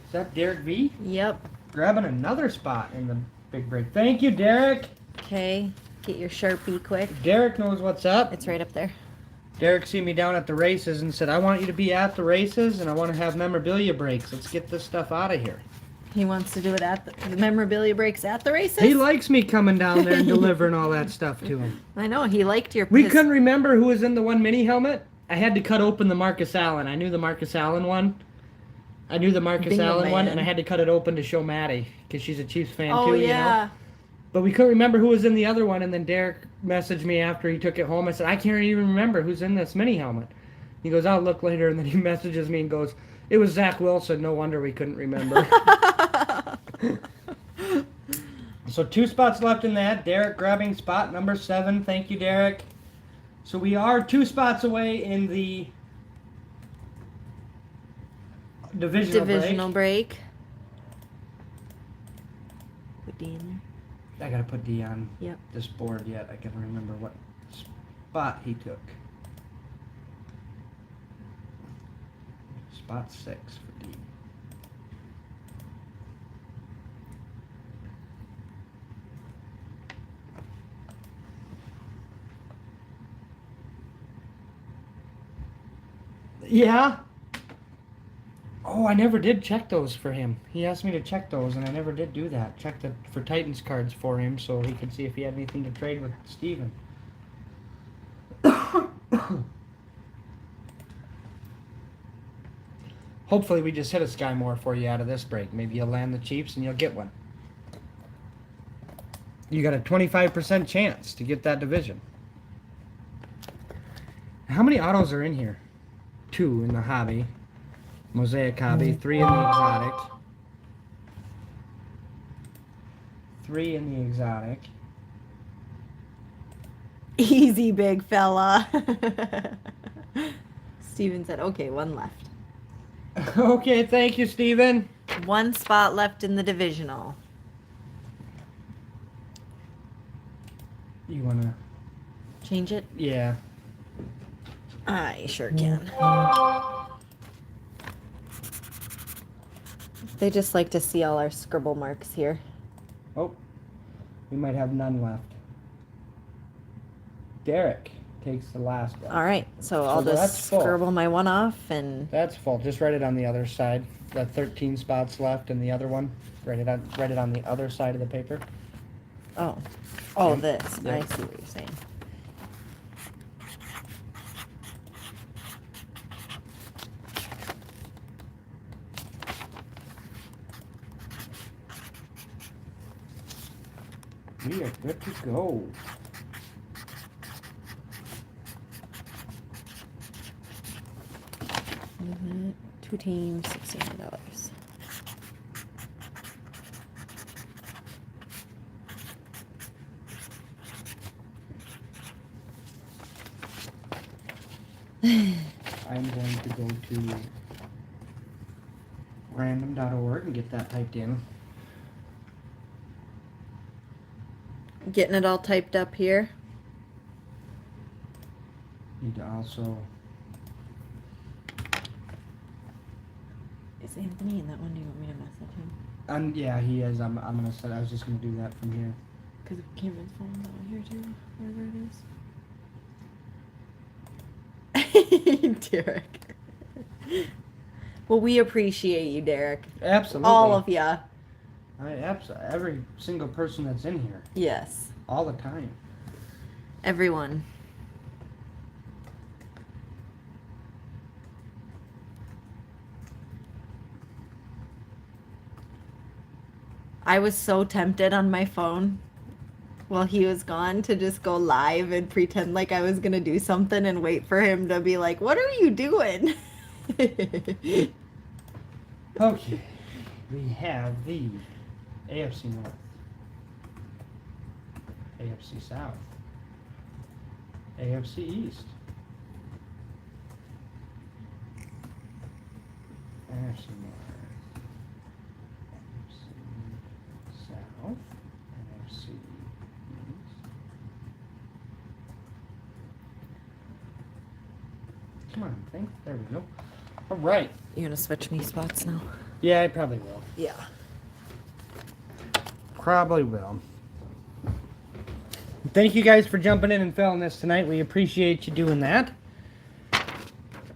Is that Derek V? Yep. Grabbing another spot in the big break. Thank you, Derek. Okay. Get your Sharpie quick. Derek knows what's up. It's right up there. Derek seen me down at the races and said, I want you to be at the races and I want to have memorabilia breaks. Let's get this stuff out of here. He wants to do it at the memorabilia breaks at the races. He likes me coming down there and delivering all that stuff to him. I know he liked your. We couldn't remember who was in the one mini helmet. I had to cut open the Marcus Allen. I knew the Marcus Allen one. Bingo Allen one, Man. and I had to cut it open to show Maddie because she's a Chiefs fan Oh too, you know. yeah. But we couldn't remember who was in the other one, and then Derek messaged me after he took it home. I said, I can't even remember who's in this mini helmet. He goes, I'll look later, and then he messages me and goes, it was Zach Wilson. No wonder we couldn't remember. So 2 spots left in that. Derek grabbing spot number 7. Thank you, Derek. So we are 2 spots away in the divisional break. break. Put D in I gotta put D on there. Yep. this board yet. I can remember what spot he took. Spot 6 for D. Yeah. Oh, I never did check those for him. He asked me to check those, and I never did do that. Check the for Titans cards for him so he could see if he had anything to trade with Steven. Hopefully we just hit a Sky Moore for you out of this break. Maybe you'll land the Chiefs and you'll get one. You got a 25% chance to get that division. How many autos are in here? 2 in the hobby. Mosaic hobby. 3 in the exotic. 3 in the exotic. Easy, big fella. Steven said, okay, 1 left. Okay, thank you, Steven. 1 spot left in the divisional. You wanna? Change it? Yeah. I sure can. They just like to see all our scribble marks here. Oh, we might have none left. Derek takes the last one. All right, so I'll that's just full. scribble my 1 off and That's full. Just write it on the other side. That 13 spots left in the other one. Write it on the other side of the paper. oh, this. Yeah. I see what you're saying. We are good to go. Mhm. 2 teams, $69. I'm going to go to random.org and get that typed in. Getting it all typed up here. Need to also. Is Anthony in that one? Do you want me to message him? Yeah, he is. I'm gonna set. I was just gonna do that from here. Because Cameron's phone's on here too, wherever it is. Derek. Well, we appreciate you, Derek. Absolutely. All of ya. Every single person that's in here, Yes. all the time. Everyone. I was so tempted on my phone while he was gone to just go live and pretend like I was gonna do something and wait for him to be like, "What are you doing?" Okay, we have the AFC North, AFC South, AFC East, AFC North, AFC South, AFC East. Come on, think. There we go. All right. You gonna switch me spots now? Yeah, I probably will. Yeah. Probably will. Thank you guys for jumping in and filling this tonight. We appreciate you doing that.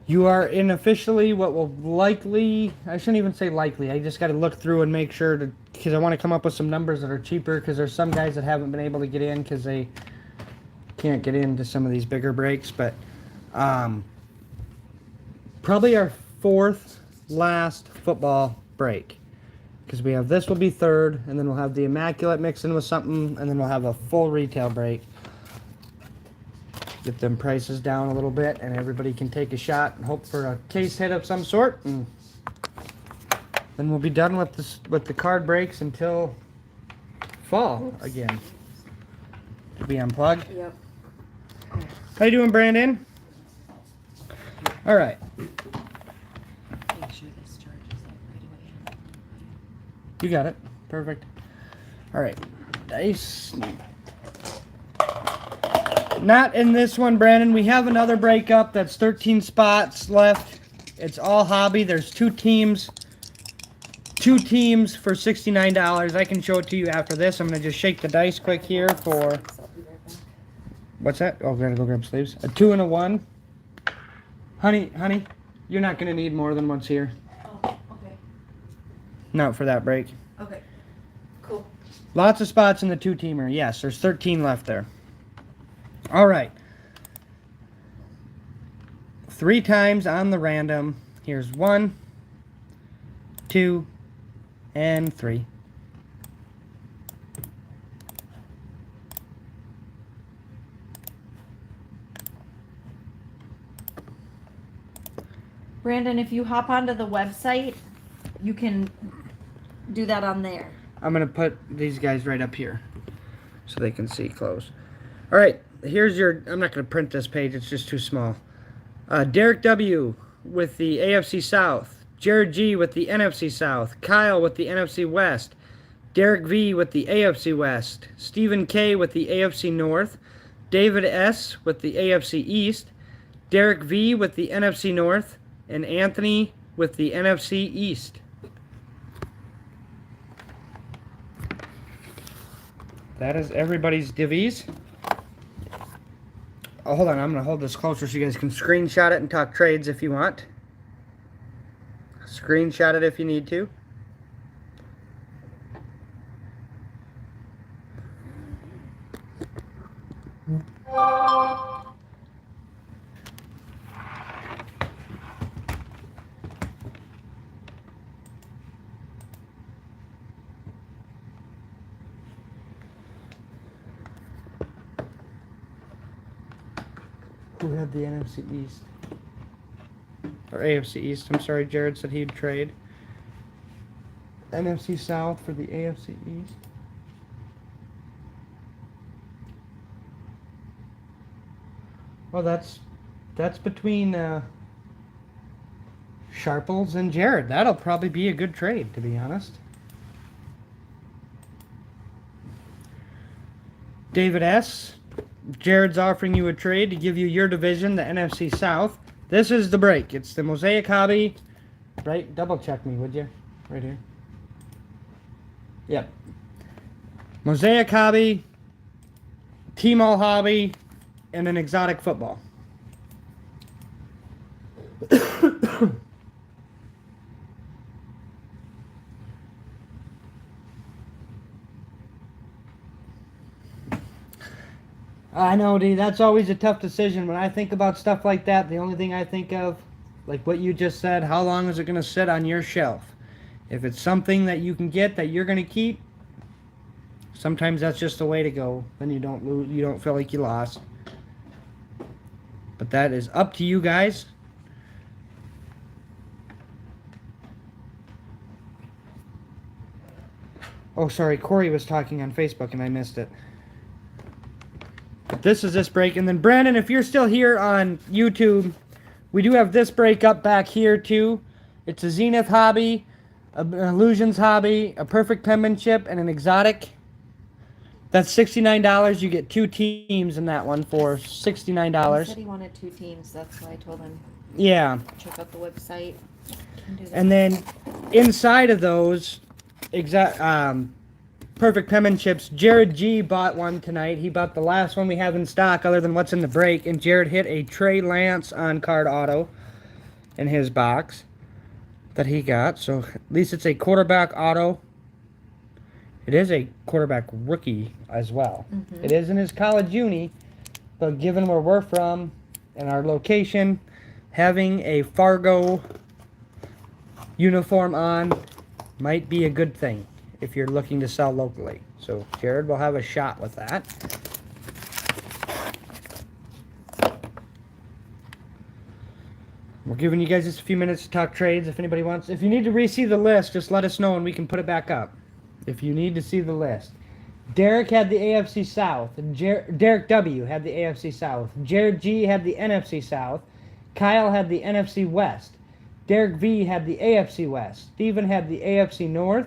You are in officially what will likely, I shouldn't even say likely, I just got to look through and make sure to, because I want to come up with some numbers that are cheaper, because there's some guys that haven't been able to get in because they can't get into some of these bigger breaks, but probably our fourth last football break, because we have this will be third, and then we'll have the Immaculate mixed in with something, and then we'll have a full retail break. Get them prices down a little bit, and everybody can take a shot and hope for a case hit of some sort, and then we'll be done with this with the card breaks until fall again. Did we unplug? Yep. How you doing, Brandon? All right. Make sure this charges up right away. You got it. Perfect. All right. Dice. Not in this one, Brandon. We have another breakup that's 13 spots left. It's all hobby. There's two teams. Two teams for $69. I can show it to you after this. I'm going to just shake the dice quick here for... What's that? Oh, we're going to go grab sleeves. A 2 and a 1. Honey, you're not going to need more than what's here. Oh, okay. Not for that break. Okay. Cool. Lots of spots in the two-teamer. Yes, there's 13 left there. All right. 3 times on the random. Here's 1, 2, and 3. Brandon, if you hop onto the website, you can do that on there. I'm going to put these guys right up here so they can see close. All right, here's your... I'm not going to print this page. It's just too small. Derek W. with the AFC South. Jared G. with the NFC South. Kyle with the NFC West. Derek V. with the AFC West. Stephen K. with the AFC North. David S. with the AFC East. Derek V. with the NFC North. And Anthony with the NFC East. That is everybody's divvies. Oh, hold on. I'm going to hold this closer so you guys can screenshot it and talk trades if you want. Screenshot it if you need to. Who had the NFC East? Or AFC East. I'm sorry, Jared said he'd trade. NFC South for the AFC East. Well, that's between Sharples and Jared. That'll probably be a good trade, to be honest. David S. Jared's offering you a trade to give you your division, the NFC South. This is the break. It's the Mosaic Hobby. Right? Double check me, would you? Right here. Yep. Mosaic Hobby, T-Mall Hobby, and an exotic football. I know, D. That's always a tough decision. When I think about stuff like that, the only thing I think of, like what you just said, how long is it going to sit on your shelf? If it's something that you can get that you're going to keep, Sometimes that's just the way to go. Then you don't lose. You don't feel like you lost. But that is up to you guys. Oh, sorry. Corey was talking on Facebook and I missed it. But this is this break. And then Brandon, if you're still here on YouTube, we do have this break up back here too. It's a Zenith hobby, an Illusions hobby, a perfect penmanship, and an exotic. That's $69. You get 2 teams in that one for He $69. said he wanted 2 teams. That's why I told him Yeah. check out the website. Can do that. And then inside of those perfect penmanships, Jared G bought one tonight. He bought the last one we have in stock other than what's in the break. And Jared hit a Trey Lance on card auto in his box that he got. So at least it's a quarterback auto. It is a quarterback rookie as well. Mhm. It is in his college uni, but given where we're from and our location, having a Fargo uniform on might be a good thing if you're looking to sell locally. So Jared will have a shot with that. We're giving you guys just a few minutes to talk trades if anybody wants. If you need to re-see the list, just let us know and we can put it back up. If you need to see the list. Derek had the AFC South. Derek W. had the AFC South. Jared G. had the NFC South. Kyle had the NFC West. Derek V. had the AFC West. Steven had the AFC North.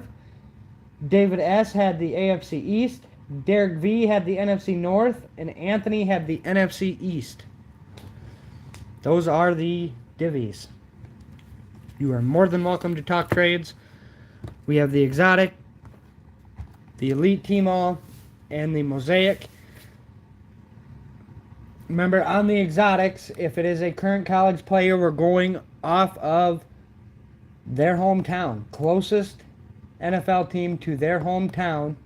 David S. had the AFC East. Derek V. had the NFC North. And Anthony had the NFC East. Those are the divvies. You are more than welcome to talk trades. We have the exotic, the elite team all, and the mosaic. Remember, on the exotics, if it is a current college player, we're going off of their hometown. Closest NFL team to their hometown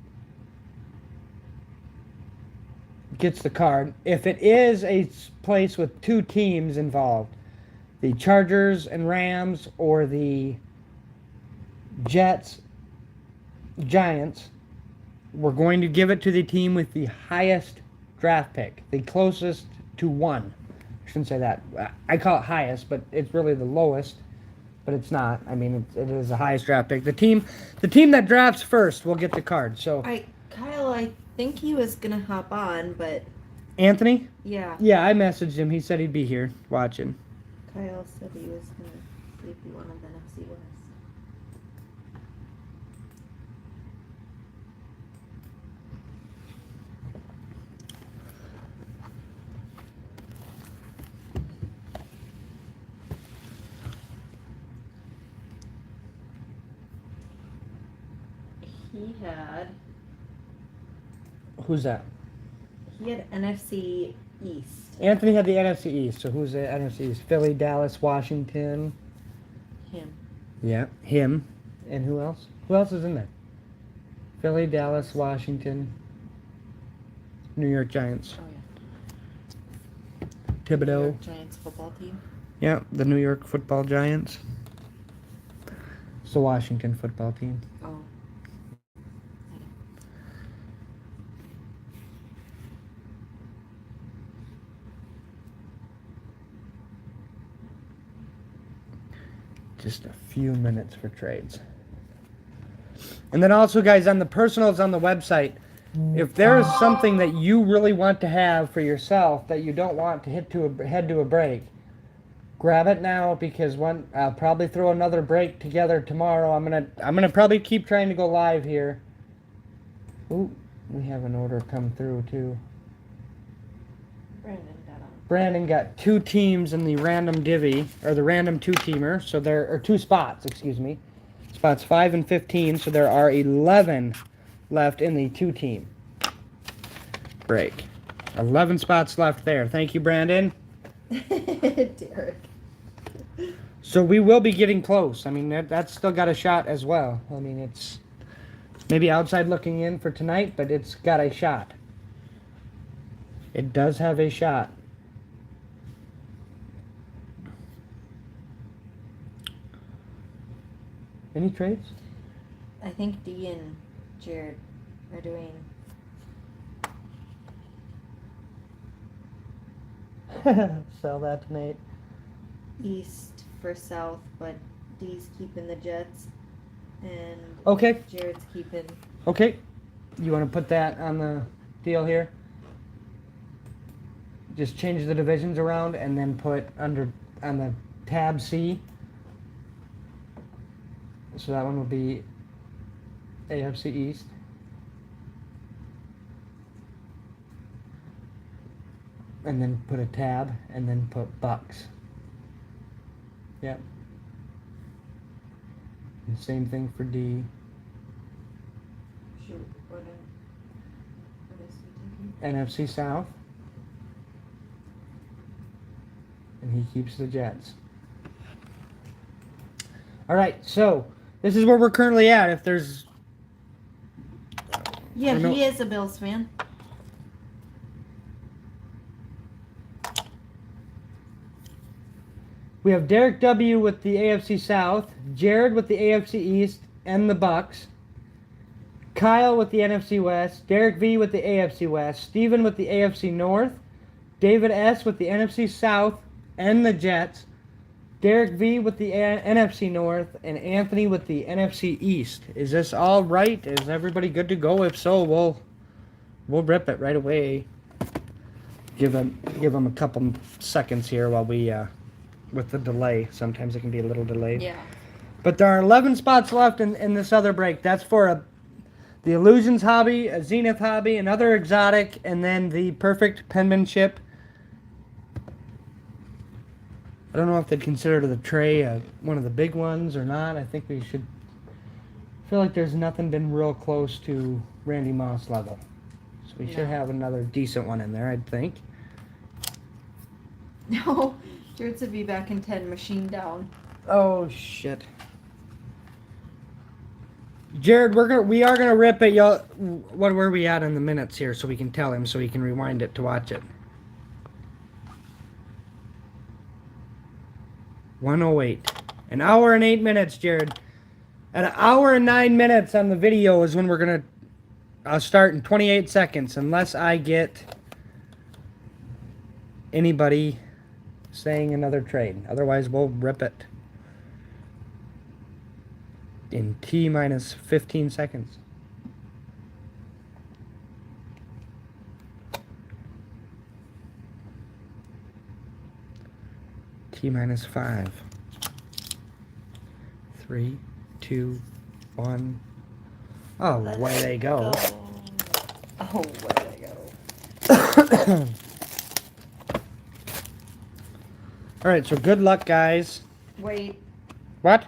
gets the card. If it is a place with 2 teams involved, the Chargers and Rams or the Jets, Giants, we're going to give it to the team with the highest draft pick, the closest to 1. I shouldn't say that. I call it highest, but it's really the lowest. But it's not. I mean, it is the highest draft pick. The team that drafts first will get the card. So Kyle, I think he was gonna hop on, but Anthony? yeah. Yeah, I messaged him. He said he'd be here watching. Kyle said he was gonna see if he wanted the NFC West. He had Who's that? NFC East. Anthony had the NFC East. So who's the NFC East? Philly, Dallas, Washington. Him. Yeah, him. And who else? Who else is in there? Philly, Dallas, Washington, New York Giants. Oh yeah. Thibodeau. New York Giants football team. Yeah, the New York Football Giants. It's the Washington football team. Oh. Just a few minutes for trades. And then also, guys, on the personals on the website, if there is something that you really want to have for yourself that you don't want to head to a break, grab it now, because I'll probably throw another break together tomorrow. I'm gonna probably keep trying to go live here. Ooh, we have an order come through too. Brandon got 2 teams in the random divvy, or the random 2-teamer, so there are 2 spots, excuse me. Spots 5 and 15, so there are 11 left in the 2-team break. 11 spots left there. Thank you, Brandon. Derek. So we will be getting close. I mean, that's still got a shot as well. I mean, it's maybe outside looking in for tonight, but it's got a shot. It does have a shot. Any trades? I think Dee and Jared are doing Sell that to Nate. East for South, but D's keeping the Jets, and Okay. Jared's keeping. Okay. You want to put that on the deal here? Just change the divisions around and then put under on the tab C. So that one will be AFC East. And then put a tab and then put Bucks. Yep. And same thing for D. Shoot, what is he taking? NFC South. And he keeps the Jets. All right, so this is where we're currently at. If there's Yeah, I know- he is a Bills fan. we have Derek W with the AFC South, Jared with the AFC East and the Bucks, Kyle with the NFC West, Derek V with the AFC West, Steven with the AFC North, David S with the NFC South and the Jets, Derek V with the NFC North, and Anthony with the NFC East. Is this all right? Is everybody good to go? If so, we'll rip it right away. Give them a couple seconds here while we with the delay. Sometimes it can be a little delayed. Yeah. But there are 11 spots left in this other break. That's for the Illusions hobby, a Zenith hobby, another exotic, and then the perfect penmanship. I don't know if they'd consider the tray one of the big ones or not. I think we should. I feel like there's nothing been real close to Randy Moss level. So we should No. have another decent one in there, I'd think. No, Jared said be back in 10, machine down. Oh shit. Jared, we are gonna rip it. Y'all, what were we at in the minutes here, so we can tell him, so he can rewind it to watch it. 1:08. An hour and 8 minutes, Jared. At an hour and 9 minutes on the video is when we're gonna. I'll start in 28 seconds, unless I get anybody saying another trade. Otherwise, we'll rip it in T minus 15 seconds. T minus 5. 3, 2, 1. Oh, way they go. Oh, where they go? All right, so good luck, guys. Wait, What?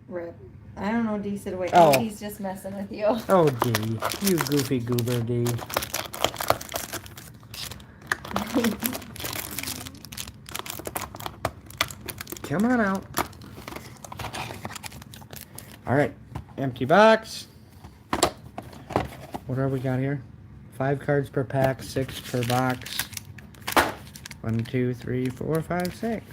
rip. I don't know, D said wait. Oh. He's just messing with you. Oh, D. You goofy goober, D. Come on out. All right, empty box. What do we got here? 5 cards per pack, 6 per box. 1, 2, 3, 4, 5, 6.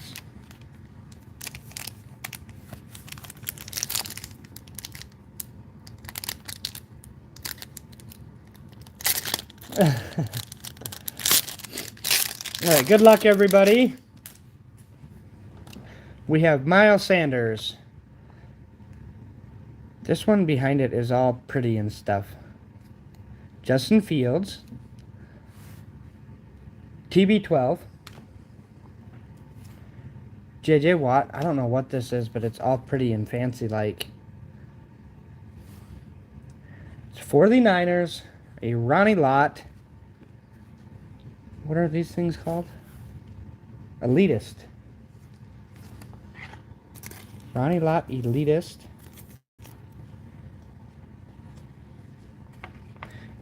All right, good luck, everybody. We have Miles Sanders. This one behind it is all pretty and stuff. Justin Fields. TB12. JJ Watt. I don't know what this is, but it's all pretty and fancy like. It's for the Niners. A Ronnie Lott. What are these things called? Elitist. Ronnie Lott Elitist.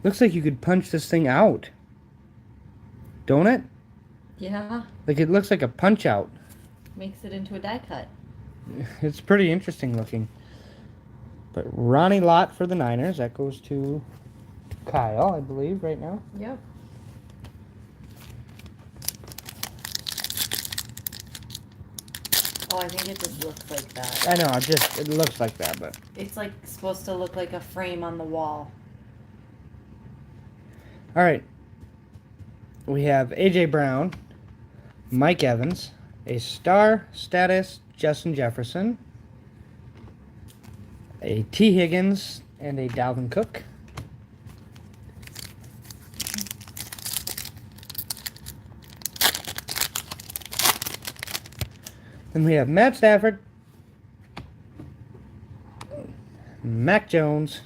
Looks like you could punch this thing out. Don't it? Yeah, Like it looks like a punch out. makes it into a die cut. It's pretty interesting looking. But Ronnie Lott for the Niners. That goes to Kyle, I believe, right now. Yep. Oh, I think it just looks like that. I know, it looks like that, but It's like supposed to look like a frame on the wall. all right. We have AJ Brown, Mike Evans, a star status Justin Jefferson, a T. Higgins, and a Dalvin Cook. Then we have Matt Stafford, Mac Jones,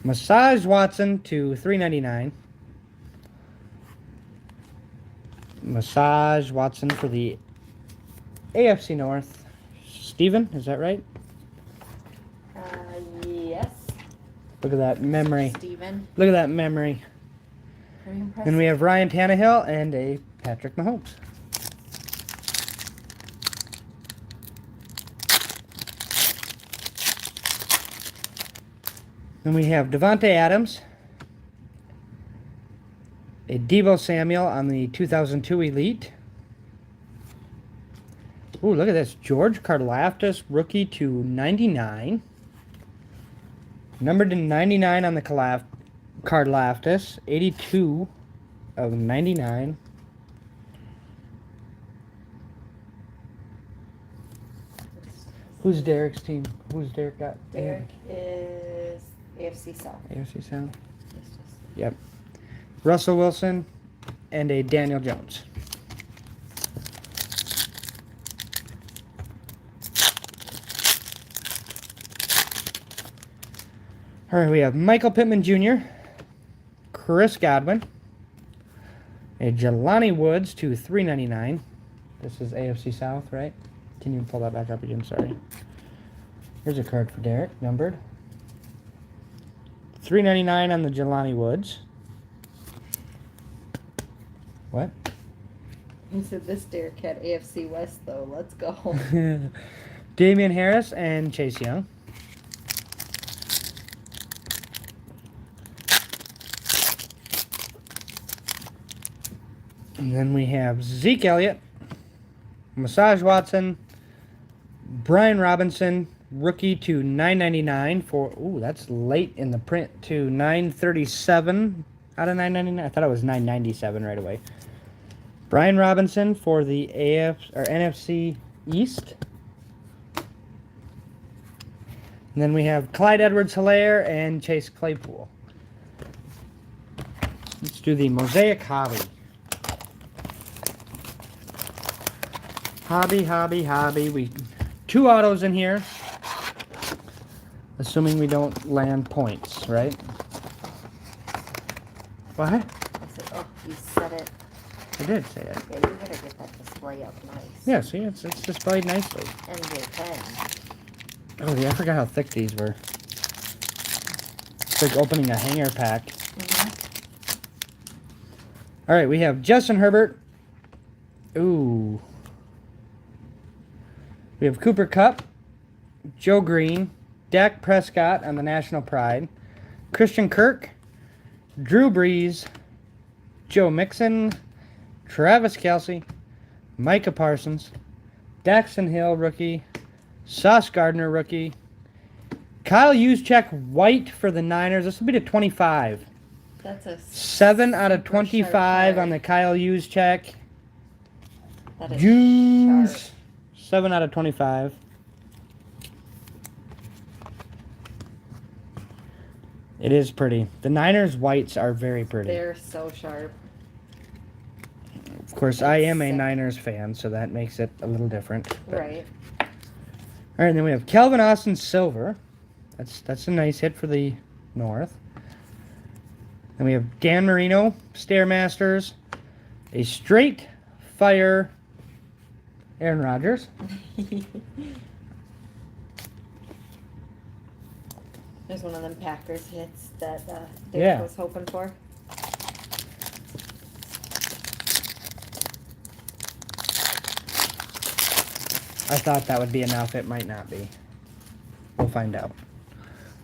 Massage Watson to $3.99. Massage Watson for the AFC North. Steven, is that right? Yes. Look at that memory. Steven. Look at that memory. Very impressive. Then we have Ryan Tannehill and a Patrick Mahomes. Then we have Devontae Adams, a Deebo Samuel on the 2002 Elite. Ooh, look at this. George Karlaftis, rookie to 99. Numbered to 99 on the Karlaftis. 82 of 99. Who's Derek's team? Who's Derek got? Derek is AFC South. AFC South. Yep. Russell Wilson and a Daniel Jones. All right, we have Michael Pittman Jr., Chris Godwin, a Jelani Woods to $3.99. This is AFC South, right? Can you pull that back up again? Sorry. Here's a card for Derek, numbered. $3.99 on the Jelani Woods. What? He said this Derek had AFC West, though. Let's go. Damian Harris and Chase Young. And then we have Zeke Elliott, Massage Watson, Brian Robinson, rookie to $9.99 for, ooh, that's late in the print, to $9.37 out of $9.99. I thought it was $9.97 right away. Brian Robinson for the NFC East. And then we have Clyde Edwards-Helaire and Chase Claypool. Let's do the Mosaic Hobby. Hobby. We 2 autos in here. Assuming we don't land points, right? What? I said, oh, you said it. I did say it. Yeah, you better get that display up nice. Yeah, see, it's displayed nicely. And your pen. Oh, yeah, I forgot how thick these were. It's like opening a hanger pack. Mm-hmm. All right, we have Justin Herbert. Ooh. We have Cooper Kupp, Joe Green, Dak Prescott on the National Pride, Christian Kirk, Drew Brees, Joe Mixon, Travis Kelce, Micah Parsons, Daxton Hill, rookie, Sauce Gardner, rookie, Kyle Juszczyk, white for the Niners. This will be to 25. That's a 7 out of super 25 sharp on the Kyle Juszczyk. That is Juice. sharp. 7 out of 25. It is pretty. The Niners whites are very pretty. They're so sharp. Of course, I am a sick. Niners fan, so that makes it a little different. but- Right. All right, and then we have Calvin Austin Silver. That's a nice hit for the North. Then we have Dan Marino, Stairmasters, a straight fire Aaron Rodgers. There's one of them Packers hits that Derek Yeah. was hoping for. I thought that would be enough. It might not be. We'll find out.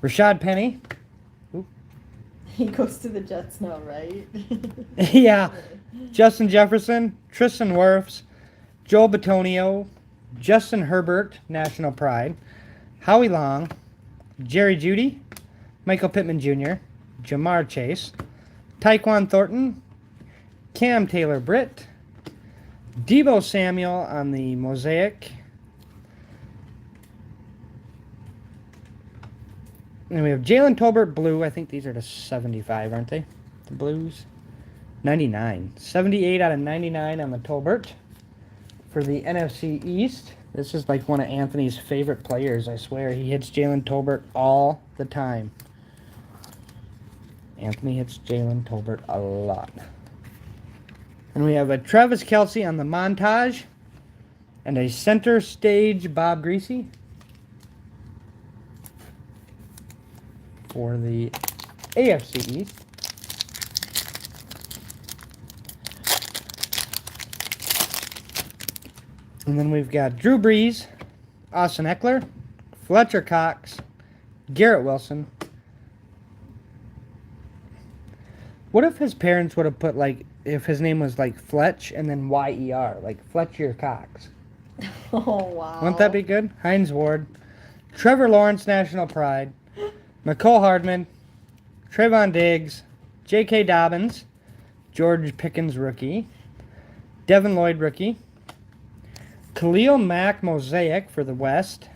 Rashad Penny. He goes to the Jets now, right? Yeah. Justin Jefferson, Tristan Wirfs, Joel Bitonio, Justin Herbert, National Pride, Howie Long, Jerry Jeudy, Michael Pittman Jr., Jamar Chase, Tyquan Thornton, Cam Taylor-Britt, Deebo Samuel on the Mosaic. And we have Jalen Tolbert blue. I think these are the 75, aren't they? The blues. 99. 78 out of 99 on the Tolbert. For the NFC East, this is like one of Anthony's favorite players, I swear. He hits Jalen Tolbert all the time. Anthony hits Jalen Tolbert a lot. And we have a Travis Kelce on the Montage. And a center stage Bob Greasy. For the AFC East. And then we've got Drew Brees, Austin Eckler, Fletcher Cox, Garrett Wilson. What if his parents would have put, like, if his name was like Fletch and then Y-E-R, like Fletcher Cox? Oh, wow. Wouldn't that be good? Hines Ward, Trevor Lawrence, National Pride, McCole Hardman, Trayvon Diggs, J.K. Dobbins, George Pickens, rookie, Devin Lloyd, rookie, Khalil Mack Mosaic for the West.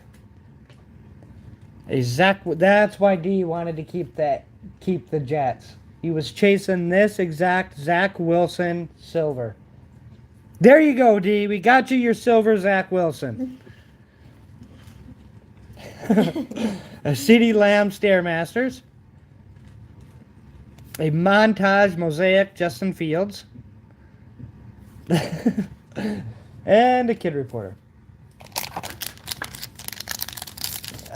A Zach. That's why D wanted to keep the Jets. He was chasing this exact Zach Wilson silver. There you go, D. We got you your silver Zach Wilson. A CeeDee Lamb Stairmasters. A Montage Mosaic Justin Fields. And a Kid Reporter.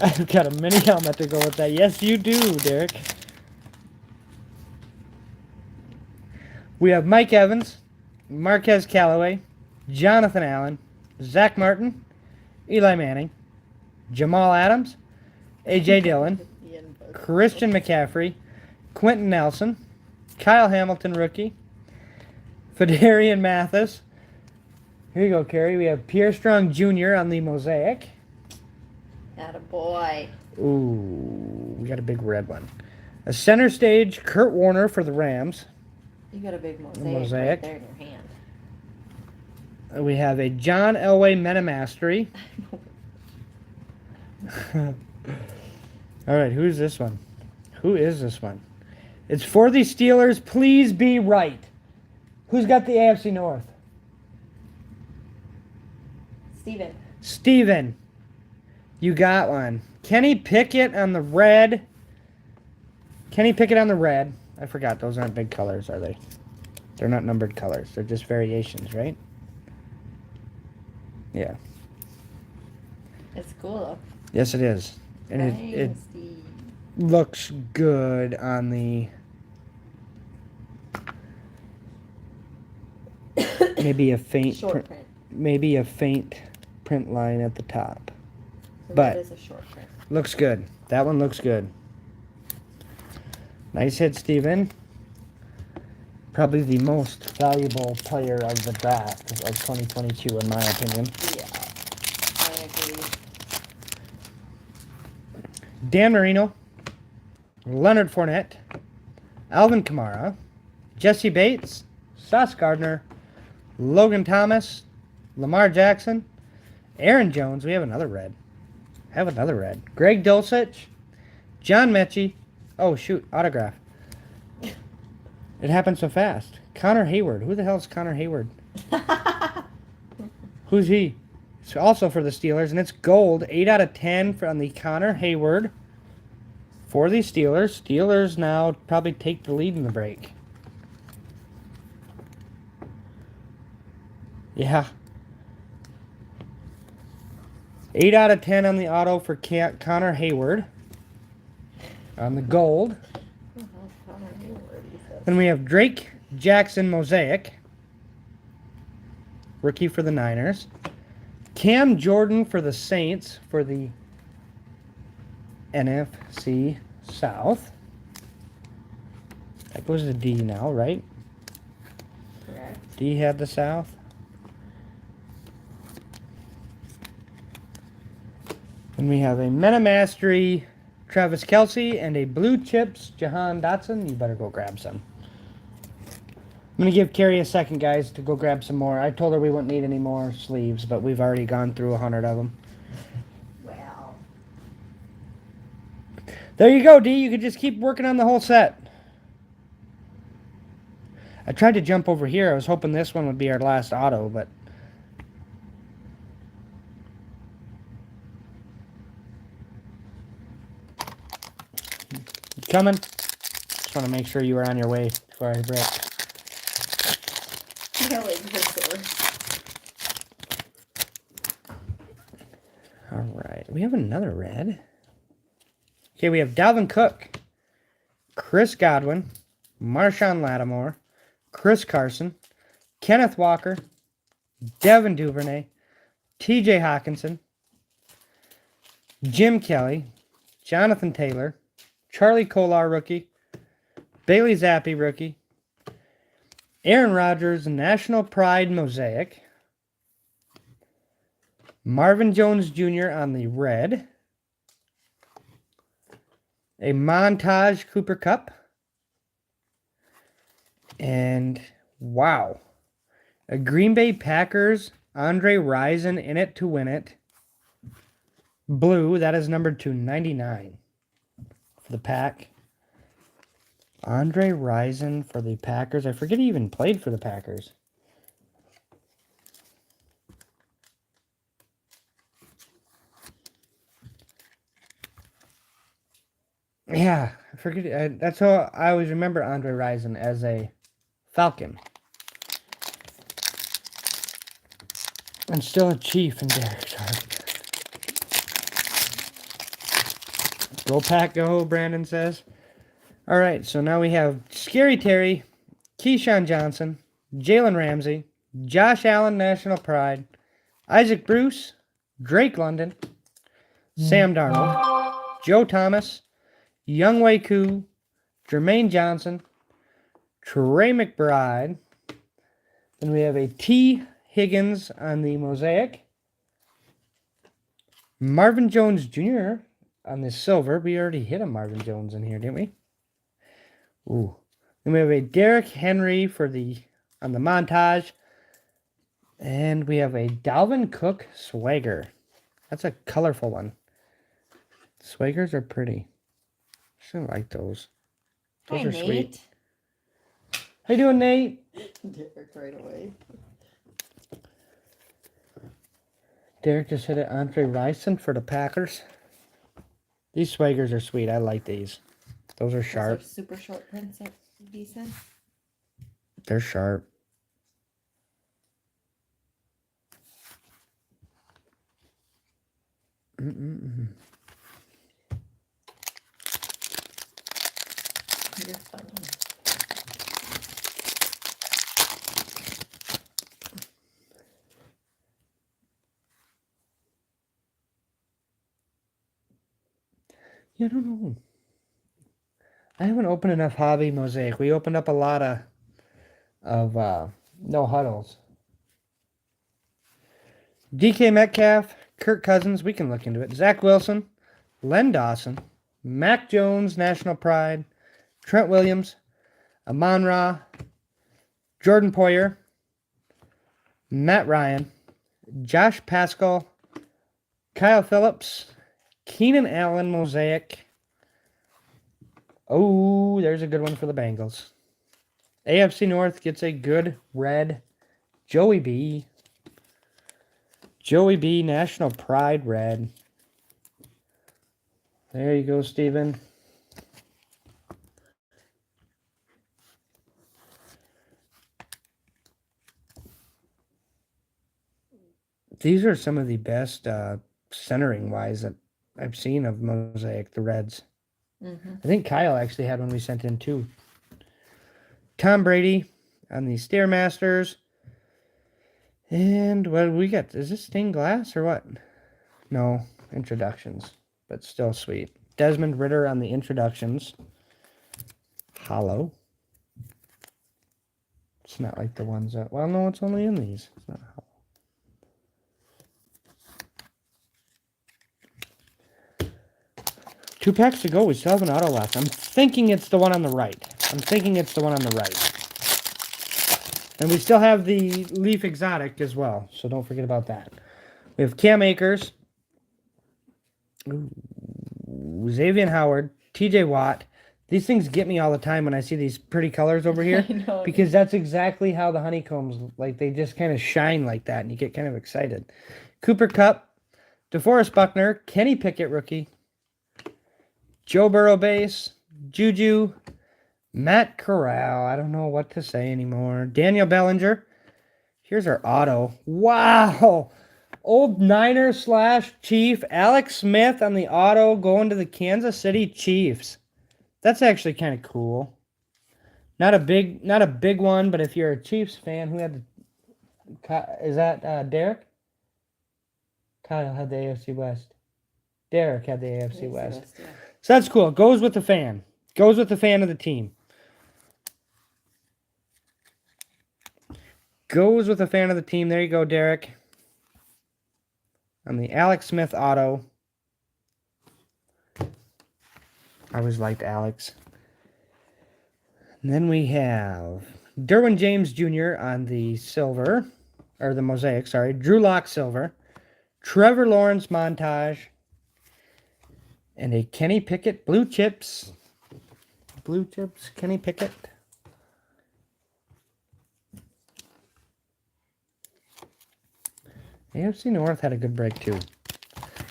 I've got a mini helmet to go with that. Yes, you do, Derek. We have Mike Evans, Marquez Callaway, Jonathan Allen, Zach Martin, Eli Manning, Jamal Adams, A.J. Dillon, Christian McCaffrey, Quentin Nelson, Kyle Hamilton, rookie, Fedarian Mathis. Here you go, Carrie. We have Pierre Strong Jr. on the Mosaic. Attaboy. Ooh, we got a big red one. A center stage Kurt Warner for the Rams. You got a big mosaic, Mosaic. right there in your hand. We have a John Elway Metamastery. All right, who's this one? Who is this one? It's for the Steelers. Please be right. Who's got the AFC North? Steven. You got one. Kenny Pickett on the red. I forgot, those aren't big colors, are they? They're not numbered colors. They're just variations, right? Yeah. It's cool, though. Yes, it is. And it looks good on the... maybe a faint... Short print. Maybe a faint print line at the top. So But that is a short print. looks good. That one looks good. Nice hit, Steven. Probably the most valuable player of the draft of 2022, in my opinion. Yeah, I agree. Dan Marino, Leonard Fournette, Alvin Kamara, Jesse Bates, Sauce Gardner, Logan Thomas, Lamar Jackson, Aaron Jones. We have another red. Greg Dulcich, John Mechie. Oh, shoot. Autograph. It happened so fast. Connor Hayward. Who the hell is Connor Hayward? Who's he? It's also for the Steelers, and it's gold. 8 out of 10 from the Connor Hayward for the Steelers. Steelers now probably take the lead in the break. Yeah. 8 out of 10 on the auto for Connor Hayward. On the gold. Then we have Drake Jackson Mosaic. Rookie for the Niners. Cam Jordan for the Saints for the NFC South. That goes to D now, right? Correct. D had the South. And we have a Metamastery Travis Kelce and a Blue Chips Jahan Dotson. You better go grab some. I'm going to give Carrie a second, guys, to go grab some more. I told her we wouldn't need any more sleeves, but we've already gone through 100 of them. Well. There you go, D. You could just keep working on the whole set. I tried to jump over here. I was hoping this one would be our last auto, but... You coming? Just want to make sure you were on your way before I rip. My legs are sore. Alright, we have another red. Okay, we have Dalvin Cook, Chris Godwin, Marshawn Lattimore, Chris Carson, Kenneth Walker, Devin Duvernay, TJ Hawkinson, Jim Kelly, Jonathan Taylor, Charlie Kolar rookie, Bailey Zappi rookie, Aaron Rodgers National Pride Mosaic, Marvin Jones Jr. on the red, a Montage Cooper Cup, and wow, a Green Bay Packers Andre Rison in it to win it. Blue, that is numbered to 99 for the pack. Andre Rison for the Packers. I forget he even played for the Packers. Yeah, I forget. That's how I always remember Andre Rison, as a Falcon. And still a Chief in Derek's heart. Go Pack, go, Brandon says. All right, so now we have Scary Terry, Keyshawn Johnson, Jalen Ramsey, Josh Allen, National Pride, Isaac Bruce, Drake London, Sam Darnold, Joe Thomas, Younghoe Koo, Jermaine Johnson, Trey McBride. Then we have a T. Higgins on the Mosaic, Marvin Jones Jr. on the silver. We already hit a Marvin Jones in here, didn't we? Ooh. Then we have a Derrick Henry on the Montage. And we have a Dalvin Cook Swagger. That's a colorful one. Swaggers are pretty. I still like those. Those Hi, are Nate. sweet. How you doing, Nate? Derek right away. Derek just hit it Andre Rison for the Packers. These Swaggers are sweet. I like these. Those are sharp. Those are super short prints are decent. They're sharp. Mm-mm-mm. You're funny. Yeah, I don't know. I haven't opened enough Hobby Mosaic. We opened up a lot of no huddles. DK Metcalf, Kirk Cousins, we can look into it. Zach Wilson, Len Dawson, Mac Jones, National Pride, Trent Williams, Amon-Ra, Jordan Poyer, Matt Ryan, Josh Pascal, Kyle Phillips, Keenan Allen Mosaic. Oh, there's a good one for the Bengals. AFC North gets a good red. Joey B. Joey B. National Pride red. There you go, Steven. These are some of the best centering wise that I've seen of Mosaic, the reds. Mm-hmm. I think Kyle actually had one we sent in too. Tom Brady on the Stairmasters. And what do we got? Is this stained glass or what? No, introductions, but still sweet. Desmond Ritter on the introductions. Hollow. It's not like the ones that, well, no, it's only in these. It's not hollow. Two packs to go. We still have an auto left. I'm thinking it's the one on the right. And we still have the Leaf Exotic as well, so don't forget about that. We have Cam Akers, Xavier Howard, TJ Watt. These things get me all the time when I see these pretty colors over here. I know. Because that's exactly how the honeycombs, like, they just kind of shine like that, and you get kind of excited. Cooper Kupp, DeForest Buckner, Kenny Pickett rookie, Joe Burrow base, Juju, Matt Corral. I don't know what to say anymore. Daniel Bellinger. Here's our auto. Wow. Old Niner / Chief Alex Smith on the auto going to the Kansas City Chiefs. That's actually kind of cool. Not a big one, but if you're a Chiefs fan, who had the, is that Derek? Kyle had the AFC West. Derek had the AFC West. Yeah. So that's cool. Goes with the fan. Goes with the fan of the team. Goes with the fan of the team. There you go, Derek. On the Alex Smith auto. I always liked Alex. And then we have Derwin James Jr. on the silver. Or the mosaic, sorry. Drew Lock silver. Trevor Lawrence montage. And a Kenny Pickett blue chips. Blue chips, Kenny Pickett. AFC North had a good break too.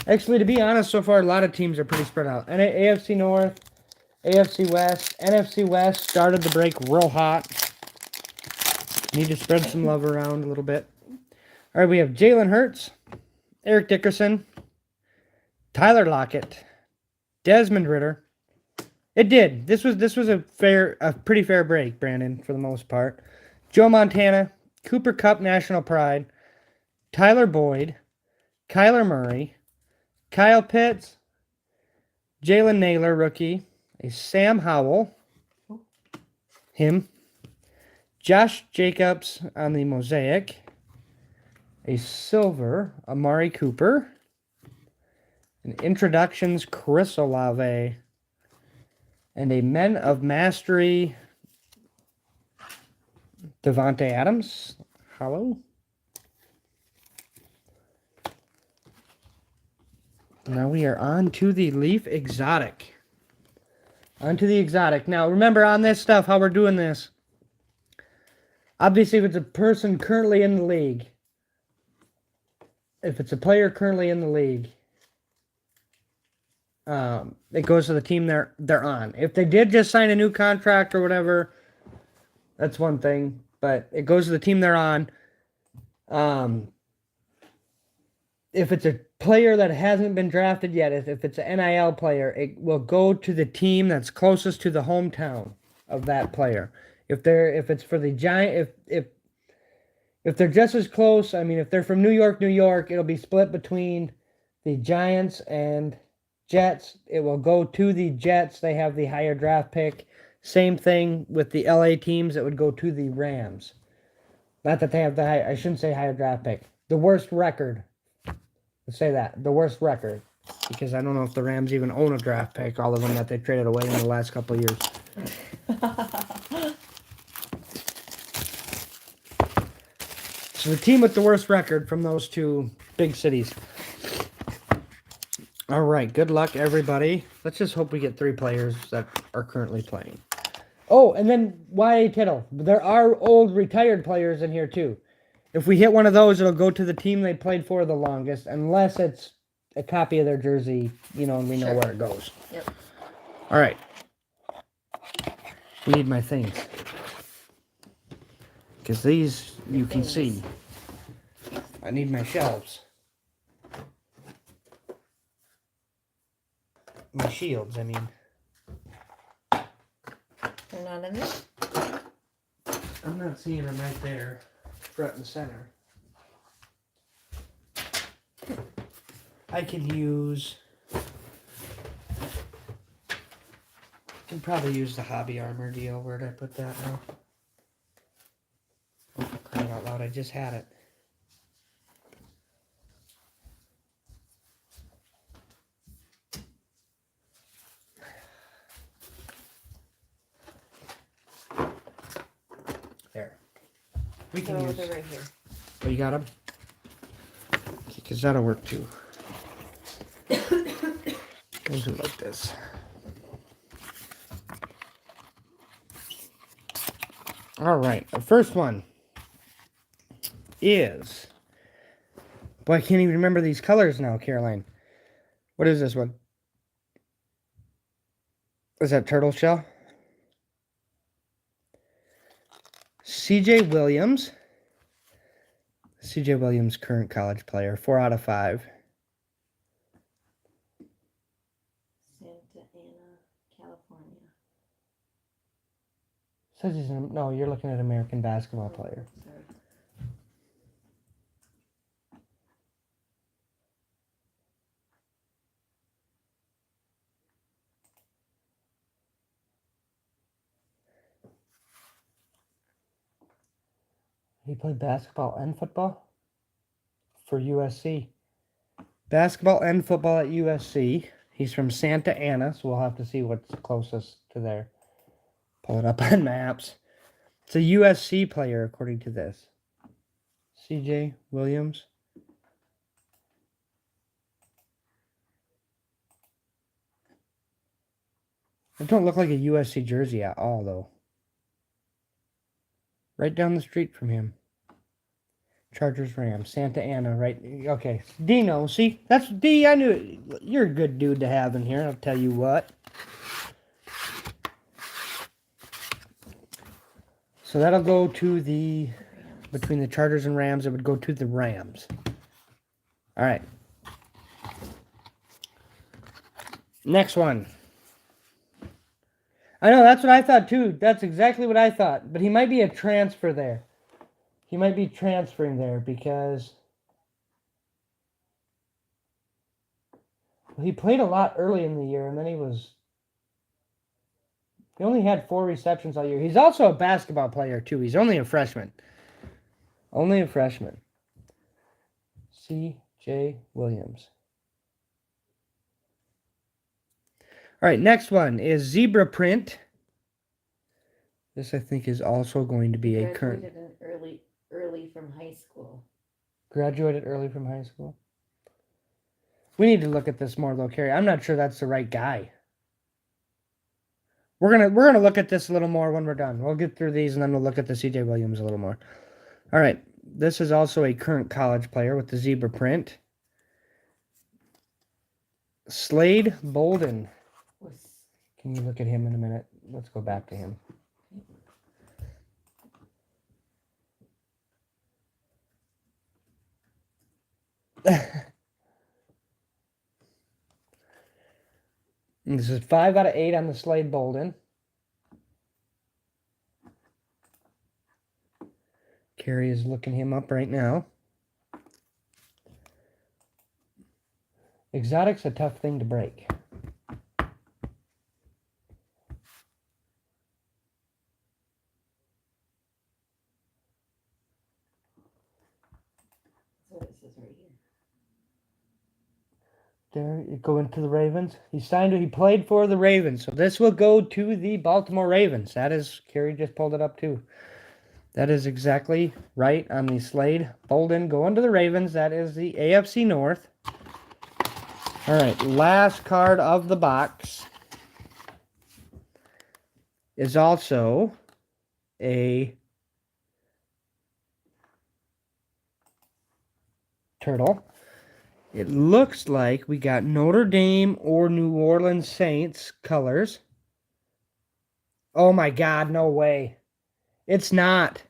Actually, to be honest, so far a lot of teams are pretty spread out. And AFC North, AFC West, NFC West started the break real hot. Need to spread some love around a little bit. All right, we have Jalen Hurts, Eric Dickerson, Tyler Lockett, Desmond Ridder. It did. This was a pretty fair break, Brandon, for the most part. Joe Montana, Cooper Kupp, National Pride, Tyler Boyd, Kyler Murray, Kyle Pitts, Jalen Naylor, rookie, a Sam Howell, him, Josh Jacobs on the mosaic, a silver, Amari Cooper, an introductions, Chris Olave, and a Men of Mastery, Devontae Adams, hollow. Now we are on to the Leaf Exotic. On to the Exotic. Now, remember on this stuff, how we're doing this. Obviously, if it's a person currently in the league, if it's a player currently in the league, it goes to the team they're on. If they did just sign a new contract or whatever, that's one thing. But it goes to the team they're on. If it's a player that hasn't been drafted yet, if it's an NIL player, it will go to the team that's closest to the hometown of that player. If it's for the Giant, if they're just as close, I mean, if they're from New York, it'll be split between the Giants and Jets. It will go to the Jets. They have the higher draft pick. Same thing with the LA teams. It would go to the Rams. Not that they have I shouldn't say higher draft pick. The worst record. Let's say that. The worst record. Because I don't know if the Rams even own a draft pick, all of them that they traded away in the last couple of years. So the team with the worst record from those two big cities. All right. Good luck, everybody. Let's just hope we get 3 players that are currently playing. Oh, and then Y.A. Tittle. There are old retired players in here, too. If we hit one of those, it'll go to the team they played for the longest, unless it's a copy of their jersey, and we know where it goes. Yep. All right. We need my things. Because these, you can see. I need my shelves. My shields, I mean. They're not in there? I'm not seeing them right there. Front and center. I can probably use the Hobby Armor deal. Where'd I put that now? Oh, crying out loud, I just had it. There. We can use. They're right here. Oh, you got them? Because that'll work too. We'll do it like this. All right, the first one is. Boy, I can't even remember these colors now, Caroline. What is this one? Is that turtle shell? CJ Williams. CJ Williams, current college player, 4 out of 5. Santa Ana, California. Says he's no, you're looking at American basketball player. Sorry. He played basketball and football for USC. Basketball and football at USC. He's from Santa Ana, so we'll have to see what's closest to there. Pull it up on maps. It's a USC player, according to this. CJ Williams. It don't look like a USC jersey at all, though. Right down the street from him. Chargers, Rams, Santa Ana, right? Okay, Dino, see? That's D, I knew it. You're a good dude to have in here, I'll tell you what. So that'll go to the, between the Chargers and Rams, it would go to the Rams. All right. Next one. I know, that's what I thought too. That's exactly what I thought. But he might be a transfer there. He might be transferring there because he played a lot early in the year and then he only had 4 receptions all year. He's also a basketball player too. He's only a freshman. Only a freshman. C.J. Williams. All right, next one is zebra print. This I think is also going to be a current. Graduated early from high school. Graduated early from high school. We need to look at this more though, Carrie. I'm not sure that's the right guy. We're gonna look at this a little more when we're done. We'll get through these and then we'll look at the CJ Williams a little more. All right, this is also a current college player with the zebra print. Slade Bolden. Can you look at him in a minute? Let's go back to him. This is 5 out of 8 on the Slade Bolden. Carrie is looking him up right now. Exotic's a tough thing to break. So this is right here. There, you go into the Ravens. He played for the Ravens. So this will go to the Baltimore Ravens. That is, Carrie just pulled it up too. That is exactly right on the Slade Bolden going to the Ravens. That is the AFC North. All right, last card of the box is also a turtle. It looks like we got Notre Dame or New Orleans Saints colors. Oh my God, no way. It's not.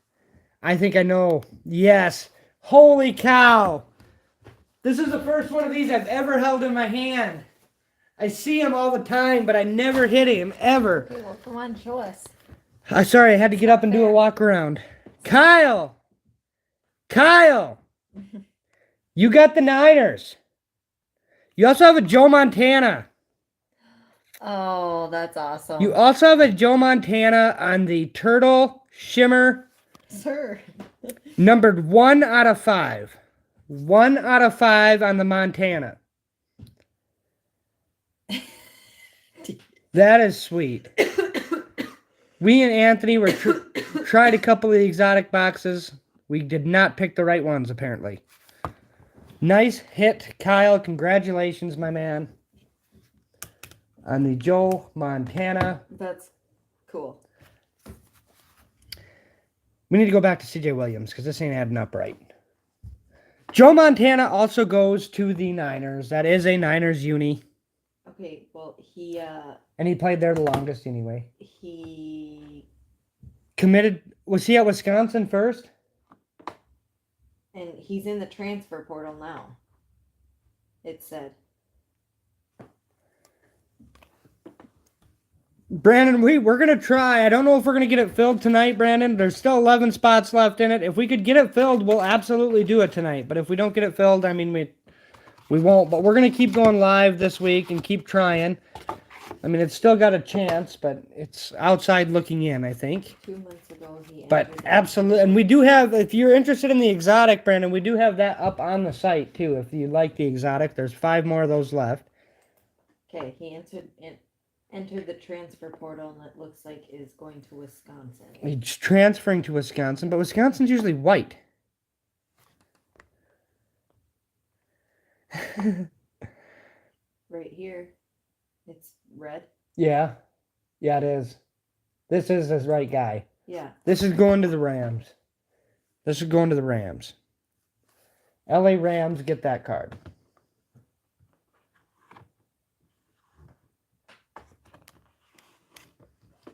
I think I know. Yes. Holy cow. This is the first one of these I've ever held in my hand. I see him all the time, but I never hit him, ever. Okay, well, come on, show us. I'm sorry, I had to get up and do a walk around. Kyle! Kyle! You got the Niners. You also have a Joe Montana. Oh, that's awesome. You also have a Joe Montana on the Turtle Shimmer. Sir. Numbered 1 out of 5. 1 out of 5 on the Montana. That is sweet. We and Anthony were tried a couple of the exotic boxes We did not pick the right ones, apparently. Nice hit, Kyle. Congratulations, my man. On the Joe Montana. That's cool. We need to go back to CJ Williams because this ain't adding up right. Joe Montana also goes to the Niners. That is a Niners uni. Okay, well, And he played there the longest anyway. he Committed. Was he at Wisconsin first? and he's in the transfer portal now. It said. Brandon, we're going to try. I don't know if we're going to get it filled tonight, Brandon. There's still 11 spots left in it. If we could get it filled, we'll absolutely do it tonight. But if we don't get it filled, I mean, we won't. But we're going to keep going live this week and keep trying. I mean, it's still got a chance, but it's outside looking in, I think. 2 months ago, he But entered absolutely, and we do have, if you're interested in the exotic, Brandon, we do have that up on the site, too. If you like the exotic, there's 5 more of those left. Okay, he entered the transfer portal, and it looks like is going to Wisconsin. He's transferring to Wisconsin, but Wisconsin's usually white. Right here, it's red. Yeah. Yeah, it is. This is the right guy. Yeah. This is going to the Rams. This is going to the Rams. LA Rams get that card.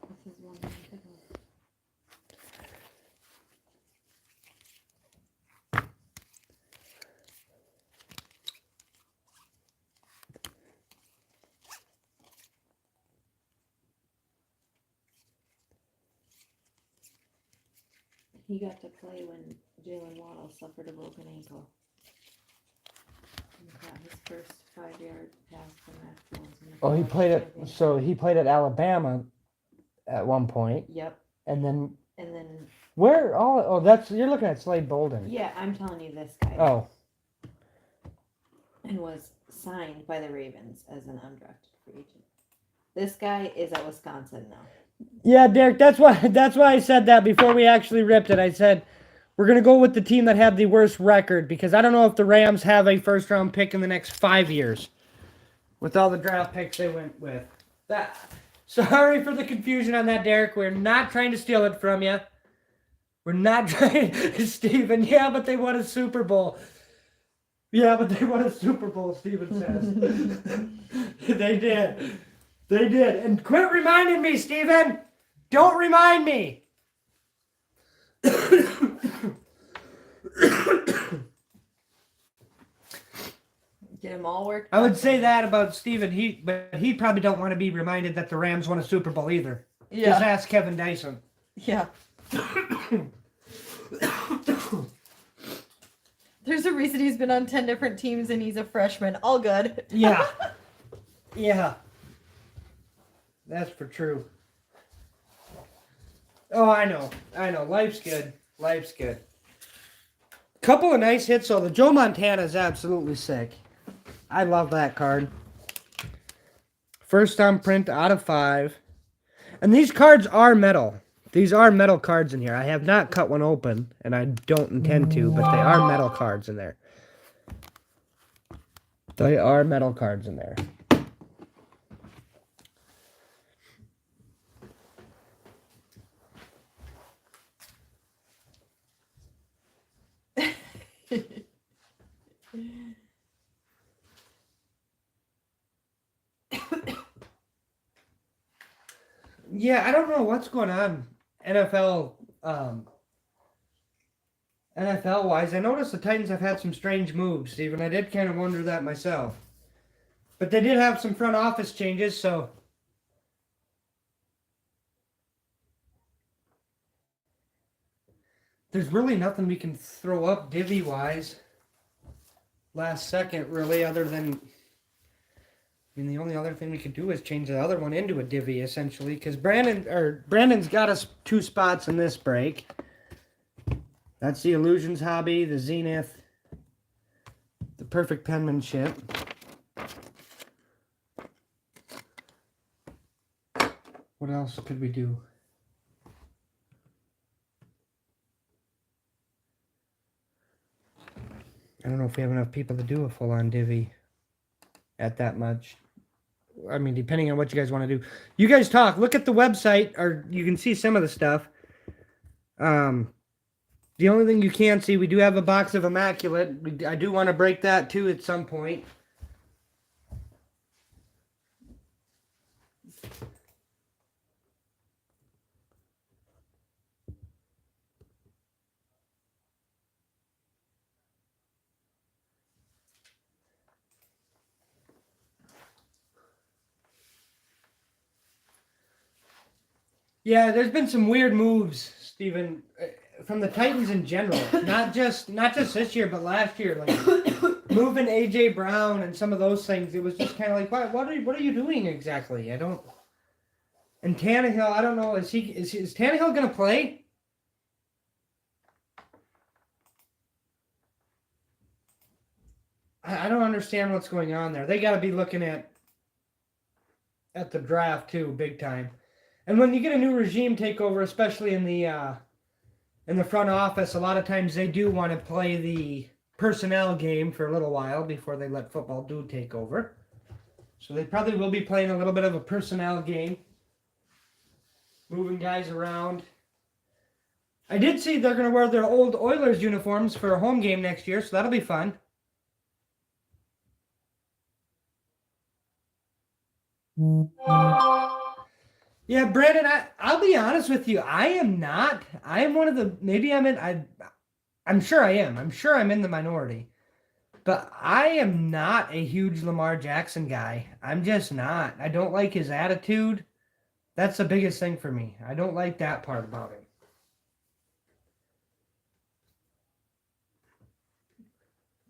This is one month ago. He got to play when Jalen Waddle suffered a broken ankle. He got his first 5-yard pass from Mac Jones in the Oh, he college played at championship. so he played at Alabama at one point, Yep. and then And then, where? Oh, that's you're looking at Slade Bolden. yeah, I'm telling you this guy. Oh, And was signed by the Ravens as an undrafted free agent. This guy is at Wisconsin now. yeah, Derek. That's why I said that before we actually ripped it. I said we're gonna go with the team that had the worst record because I don't know if the Rams have a first round pick in the next 5 years with all the draft picks they went with. That. Sorry for the confusion on that, Derek. We're not trying to steal it from you. We're not trying, Steven. Yeah, but they won a Super Bowl. Yeah, but they won a Super Bowl, Steven says. They did. They did. And quit reminding me, Steven. Don't remind me. Get him all worked I would up. say that about Steven. But he probably don't want to be reminded that the Rams won a Super Bowl either. Just ask Kevin Dyson. Yeah. There's a reason he's been on 10 different teams and he's a freshman. All good. Yeah. Yeah. That's for true. Oh, I know. Life's good. Life's good. Couple of nice hits, though. The Joe Montana is absolutely sick. I love that card. First on print out of 5. And these cards are metal. These are metal cards in here. I have not cut one open, and I don't intend to, but they are metal cards in there. They are metal cards in there. Yeah, I don't know what's going on NFL wise. I noticed the Titans have had some strange moves, Steven. I did kind of wonder that myself. But they did have some front office changes, so there's really nothing we can throw up divvy wise last second, really, other than the only other thing we could do is change the other one into a divvy, essentially, because Brandon's got us 2 spots in this break. That's the Illusions Hobby, the Zenith, the Perfect Penmanship. What else could we do? I don't know if we have enough people to do a full-on divvy at that much. I mean, depending on what you guys want to do. You guys talk. Look at the website, or you can see some of the stuff. The only thing you can see, we do have a box of Immaculate. I do want to break that too at some point. Yeah, there's been some weird moves, Steven, from the Titans in general. Not just this year, but last year. Like moving AJ Brown and some of those things. It was just kind of like, what are you doing exactly? I don't. And Tannehill, I don't know. Is Tannehill gonna play? I don't understand what's going on there. They got to be looking at the draft too, big time. And when you get a new regime takeover, especially in the front office, a lot of times they do want to play the personnel game for a little while before they let football do take over. So they probably will be playing a little bit of a personnel game, moving guys around. I did see they're going to wear their old Oilers uniforms for a home game next year, so that'll be fun. Yeah, Brandon, I'll be honest with you. I am one of the, I'm sure I am. I'm sure I'm in the minority. But I am not a huge Lamar Jackson guy. I'm just not. I don't like his attitude. That's the biggest thing for me. I don't like that part about him.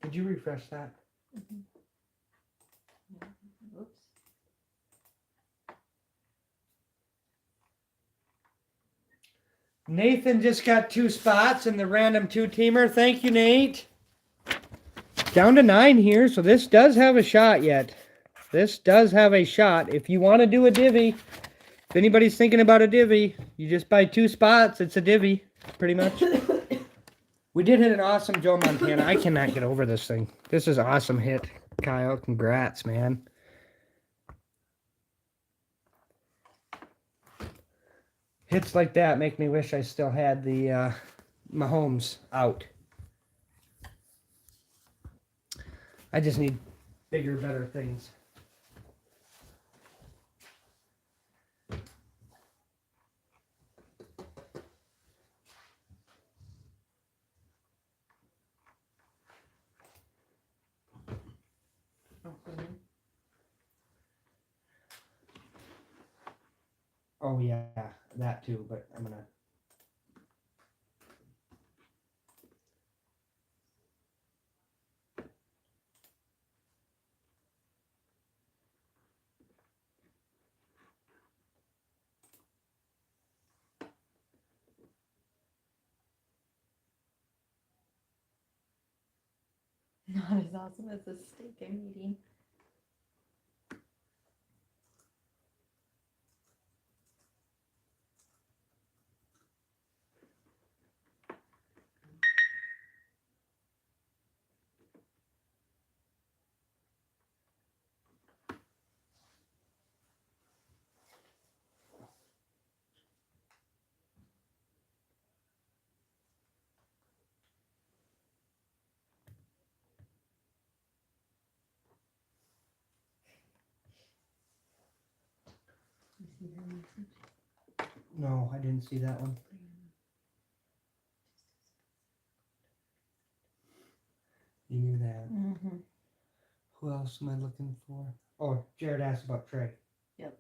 Did you refresh that? Mm-hmm. Yeah. Oops. Nathan just got 2 spots in the random 2-teamer. Thank you, Nate. Down to 9 here, so this does have a shot yet. This does have a shot. If you want to do a divvy, if anybody's thinking about a divvy, you just buy 2 spots. It's a divvy, pretty much. We did hit an awesome Joe Montana. I cannot get over this thing. This is an awesome hit, Kyle. Congrats, man. Hits like that make me wish I still had the Mahomes out. I just need bigger, better things. Oh yeah, that too, but I'm gonna. Not as awesome as the steak I'm eating. You see her message? No, I didn't see that one. You knew that. Mm-hmm. Who else am I looking for? Oh, Jared asked about Trey. Yep.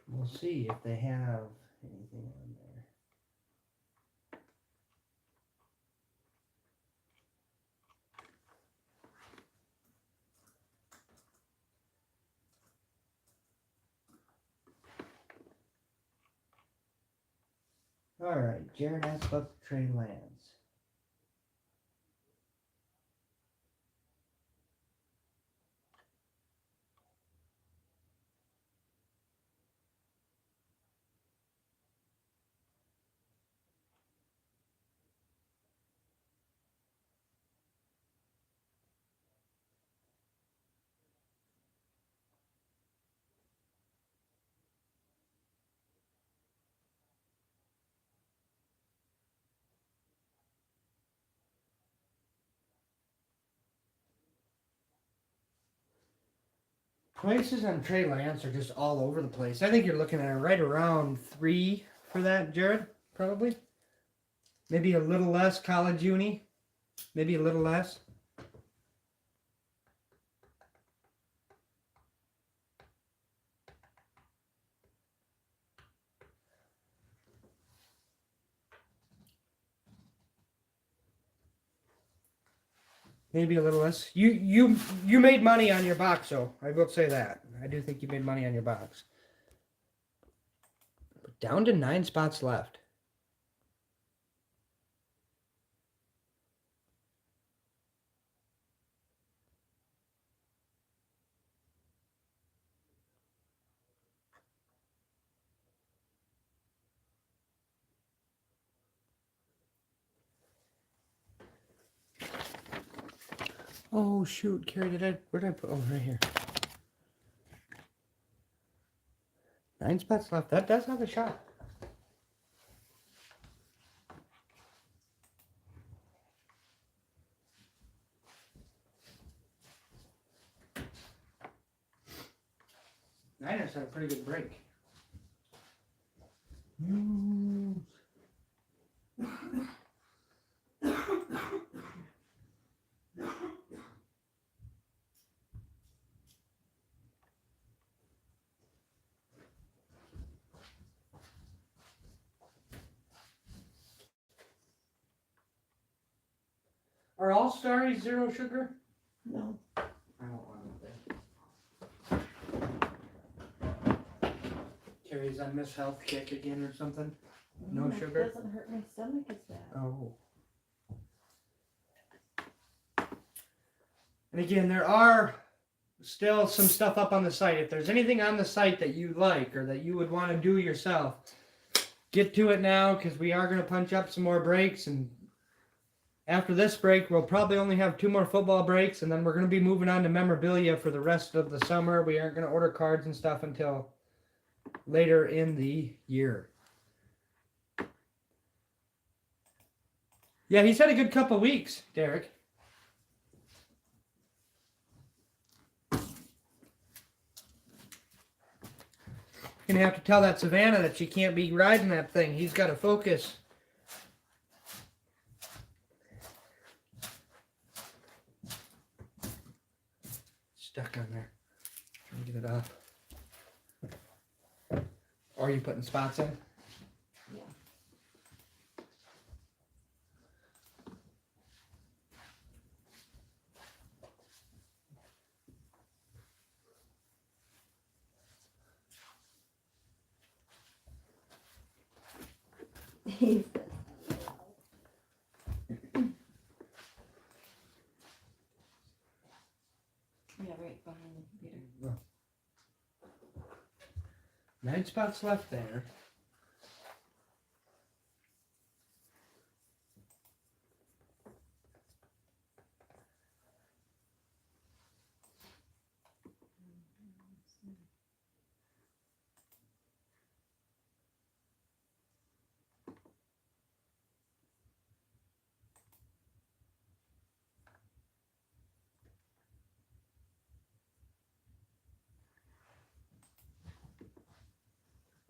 We'll see if they have anything on there. All right, Jared asked about the Trey Lance. Prices on Trey Lance are just all over the place. I think you're looking at right around 3 for that, Jared. Probably. Maybe a little less college uni. Maybe a little less. Maybe a little less. You made money on your box, though. I will say that. I do think you made money on your box. But down to 9 spots left. Oh shoot, Carrie, where did I put? Oh, right here. 9 spots left. That does have a shot. Niners had a pretty good break. Are all Starries 0 sugar? No. I don't want it there. Carrie's on this health kick again or something? No sugar? It doesn't hurt my stomach as bad. Oh. And again, there are still some stuff up on the site. If there's anything on the site that you like or that you would want to do yourself, get to it now because we are going to punch up some more breaks. And after this break, we'll probably only have 2 more football breaks, and then we're going to be moving on to memorabilia for the rest of the summer. We aren't going to order cards and stuff until later in the year. Yeah, he's had a good couple weeks, Derek. Gonna have to tell that Savannah that she can't be riding that thing. He's got to focus. Stuck on there. Trying to get it off. Or are you putting spots in? Yeah. Yeah, right behind the computer. 9 spots left there.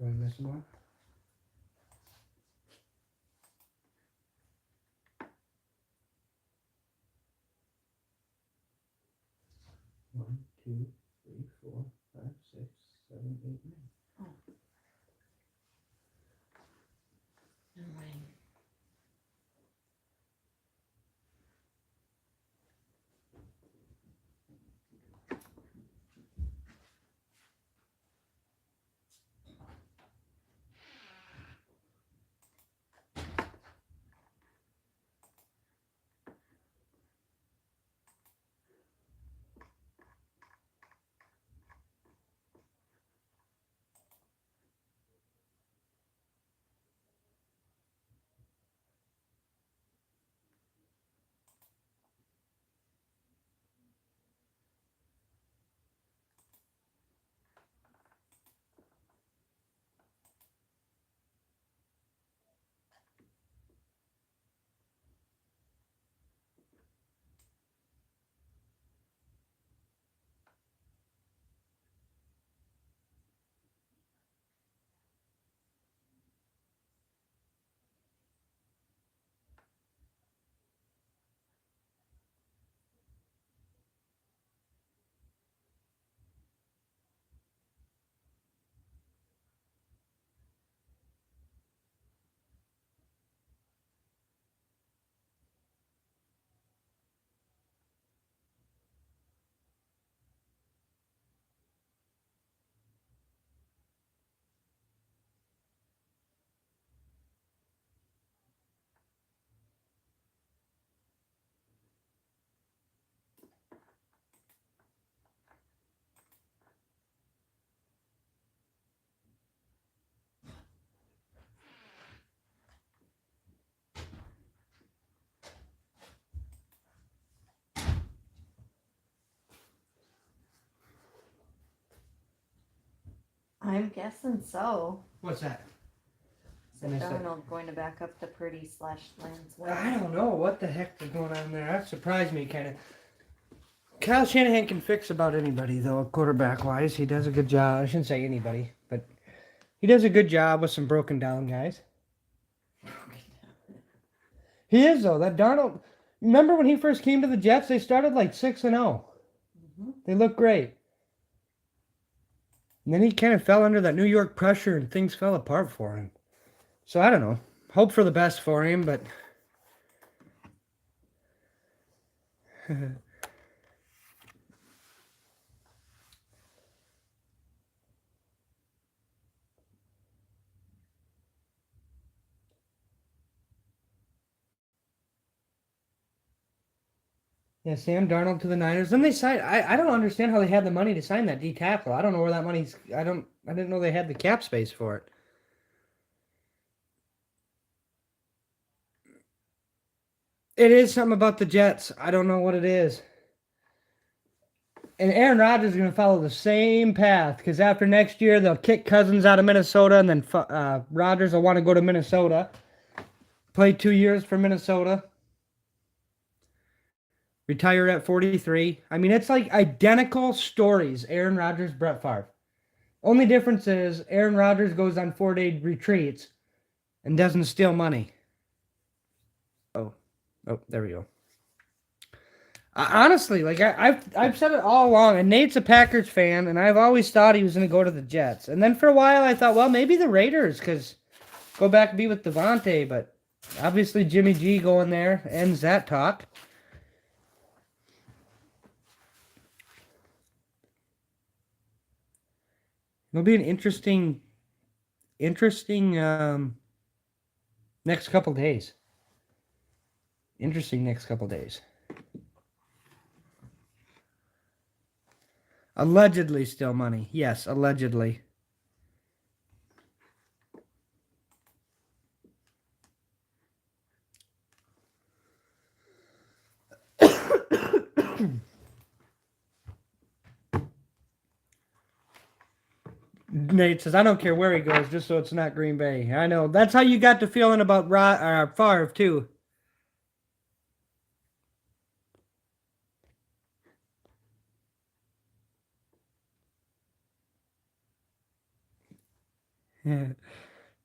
Run this more. One, 2, 3, 4, 5, 6, 7, 8, 9. Never mind. I'm guessing so. What's that? Is it Darnold going to back up the Purdy / Lance? I don't know what the heck is going on there. That surprised me kind of. Kyle Shanahan can fix about anybody, though, quarterback-wise. He does a good job. I shouldn't say anybody, but he does a good job with some broken down guys. He is, though. That Darnold... Remember when he first came to the Jets? They started like 6-0. Mm-hmm. They looked great. And then he kind of fell under that New York pressure and things fell apart for him. So I don't know. Hope for the best for him, but... Yeah, Sam Darnold to the Niners. Then they signed. I don't understand how they had the money to sign that D tackle. I don't know where that money's. I didn't know they had the cap space for it. It is something about the Jets. I don't know what it is. And Aaron Rodgers is going to follow the same path because after next year they'll kick Cousins out of Minnesota, and then Rodgers will want to go to Minnesota, play 2 years for Minnesota. Retired at 43. I mean, it's like identical stories. Aaron Rodgers, Brett Favre. Only difference is Aaron Rodgers goes on 4-day retreats and doesn't steal money. Oh, there we go. Honestly, like I've said it all along, and Nate's a Packers fan, and I've always thought he was going to go to the Jets. And then for a while, I thought, well, maybe the Raiders, because go back and be with Devontae. But obviously, Jimmy G going there ends that talk. It'll be an interesting next couple days. Interesting next couple days. Allegedly still money. Yes, allegedly. Nate says, I don't care where he goes, just so it's not Green Bay. I know. That's how you got the feeling about Favre, too. Yeah.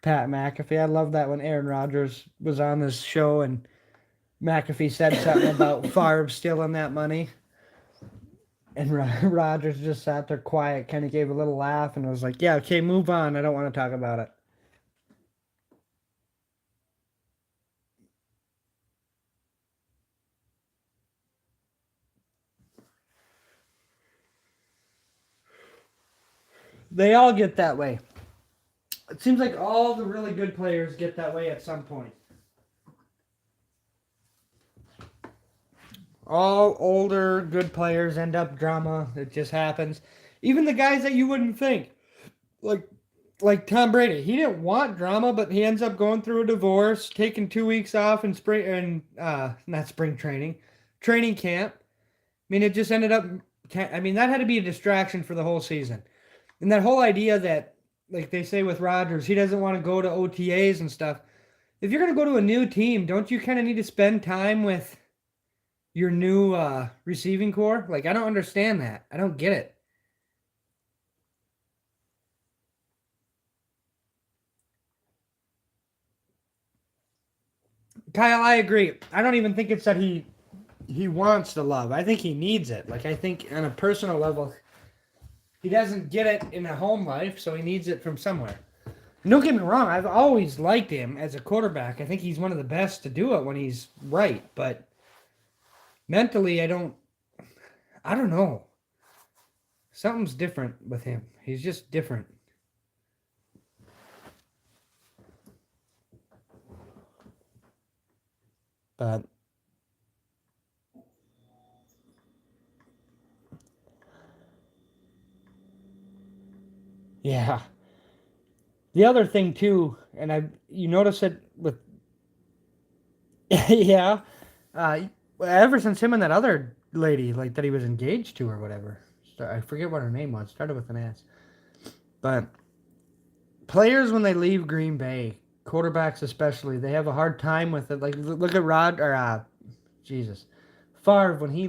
Pat McAfee. I love that when Aaron Rodgers was on this show and McAfee said something about Favre stealing that money. And Rodgers just sat there quiet, kind of gave a little laugh, and was like, yeah, okay, move on. I don't want to talk about it. They all get that way. It seems like all the really good players get that way at some point. All older, good players end up drama. It just happens. Even the guys that you wouldn't think. Like Tom Brady. He didn't want drama, but he ends up going through a divorce, taking 2 weeks off in not spring training, training camp. I mean, it just ended up, I mean, that had to be a distraction for the whole season. And that whole idea that, like they say with Rodgers, he doesn't want to go to OTAs and stuff. If you're going to go to a new team, don't you kind of need to spend time with your new receiving core? Like, I don't understand that. I don't get it. Kyle, I agree. I don't even think it's that he wants the love. I think he needs it. Like, I think on a personal level, he doesn't get it in a home life, so he needs it from somewhere. And don't get me wrong, I've always liked him as a quarterback. I think he's one of the best to do it when he's right, but mentally, I don't know. Something's different with him. He's just different. But yeah. The other thing too, and you notice it with yeah, ever since him and that other lady, like that he was engaged to or whatever. I forget what her name was. Started with an S. But players when they leave Green Bay, quarterbacks especially, they have a hard time with it. Like look at Favre when he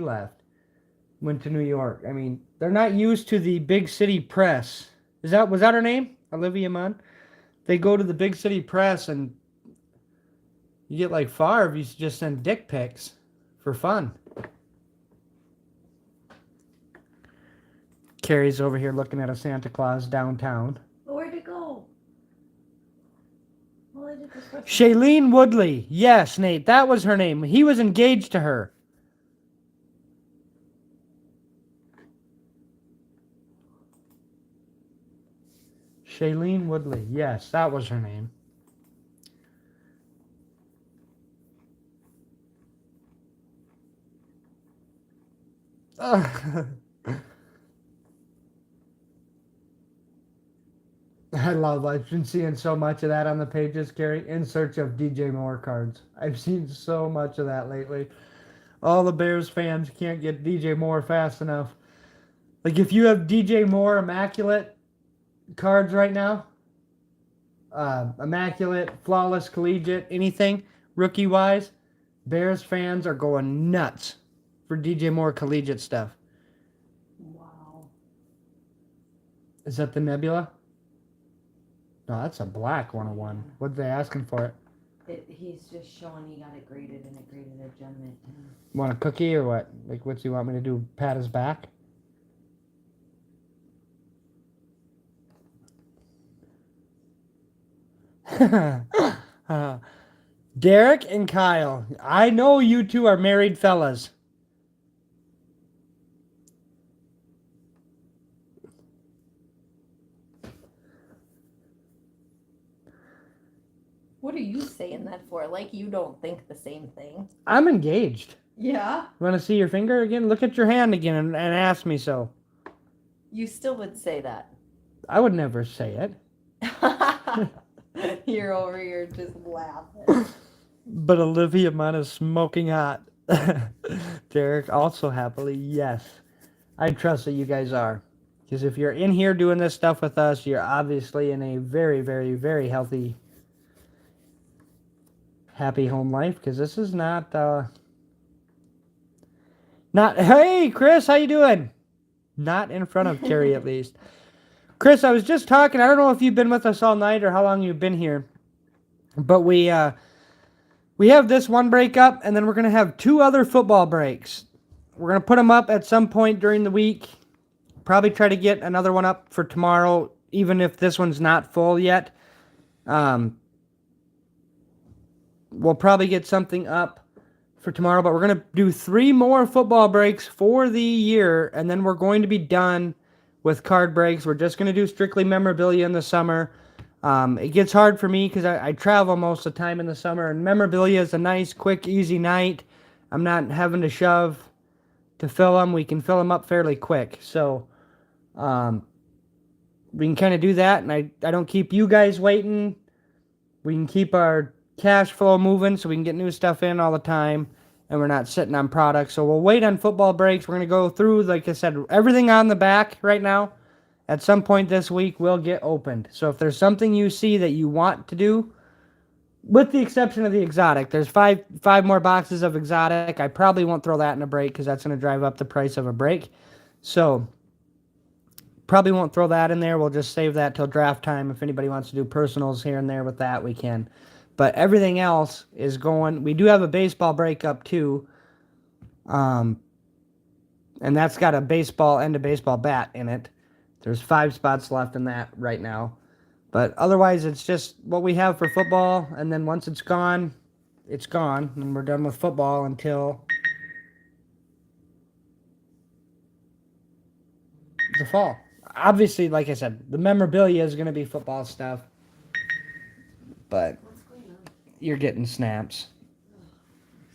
went to New York. I mean, they're not used to the big city press. Was that her name? Olivia Munn? They go to the big city press and you get like Favre, you just send dick pics for fun. Carrie's over here looking at a Santa Claus downtown. Where'd it go? Shailene Woodley. Yes, Nate, that was her name. He was engaged to her. Shailene Woodley. Yes, that was her name. I've been seeing so much of that on the pages, Carrie. In search of DJ Moore cards. I've seen so much of that lately. All the Bears fans can't get DJ Moore fast enough. Like if you have DJ Moore Immaculate cards right now, Immaculate, Flawless, Collegiate, anything, rookie-wise, Bears fans are going nuts for DJ Moore Collegiate stuff. Wow. Is that the Nebula? No, that's a black 101. What are they asking for it? He's just showing he got it graded and it graded a gem mint. Want a cookie or what? Like, what's he want me to do? Pat his back? Derek and Kyle. I know you two are married fellas. What are you saying that for? Like you don't think the same thing. I'm engaged. Yeah. Want to see your finger again? Look at your hand again and ask me so. You still would say that. I would never say it. You're over here just laughing. But Olivia Munn is smoking hot. Derek also happily, yes. I trust that you guys are. Because if you're in here doing this stuff with us, you're obviously in a very, very, very healthy, happy home life. Because this is not, hey, Chris, how you doing? Not in front of Carrie, at least. Chris, I was just talking. I don't know if you've been with us all night or how long you've been here. But we have this one break up, and then we're going to have 2 other football breaks. We're going to put them up at some point during the week. Probably try to get another one up for tomorrow, even if this one's not full yet. We'll probably get something up for tomorrow, but we're going to do 3 more football breaks for the year, and then we're going to be done with card breaks. We're just going to do strictly memorabilia in the summer. It gets hard for me because I travel most of the time in the summer, and memorabilia is a nice, quick, easy night. I'm not having to shove to fill them. We can fill them up fairly quick. So we can kind of do that, and I don't keep you guys waiting. We can keep our cash flow moving so we can get new stuff in all the time, and we're not sitting on products. So we'll wait on football breaks. We're going to go through, like I said, everything on the back right now. At some point this week, will get opened. So if there's something you see that you want to do, with the exception of the exotic, there's five more boxes of exotic. I probably won't throw that in a break because that's going to drive up the price of a break. So probably won't throw that in there. We'll just save that till draft time. If anybody wants to do personals here and there with that, we can. But everything else is going. We do have a baseball breakup too. And that's got a baseball and a baseball bat in it. There's 5 spots left in that right now. But otherwise, it's just what we have for football. And then once it's gone, it's gone. And we're done with football until the fall. Obviously, like I said, the memorabilia is going to be football stuff. But you're getting snaps.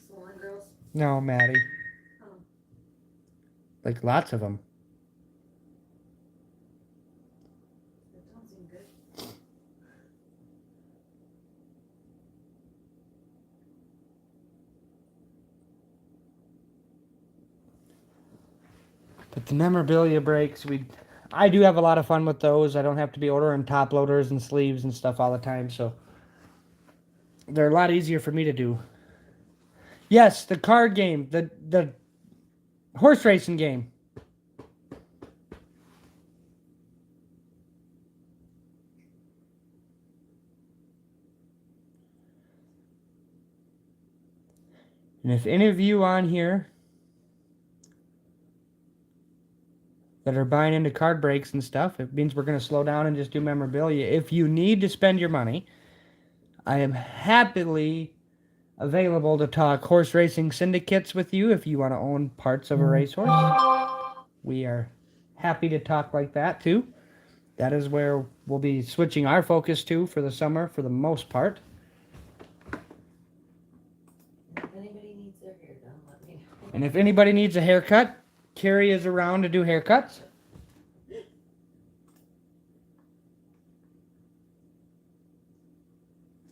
Swollen girls. No, Maddie. Oh. Like lots of them. That don't seem good. But the memorabilia breaks, I do have a lot of fun with those. I don't have to be ordering top loaders and sleeves and stuff all the time, so they're a lot easier for me to do. Yes, the card game, the horse racing game. And if any of you on here that are buying into card breaks and stuff, it means we're going to slow down and just do memorabilia. If you need to spend your money, I am happily available to talk horse racing syndicates with you if you want to own parts of a racehorse. We are happy to talk like that too. That is where we'll be switching our focus to for the summer for the most part. If anybody needs their hair done, let me know. And if anybody needs a haircut, Carrie is around to do haircuts.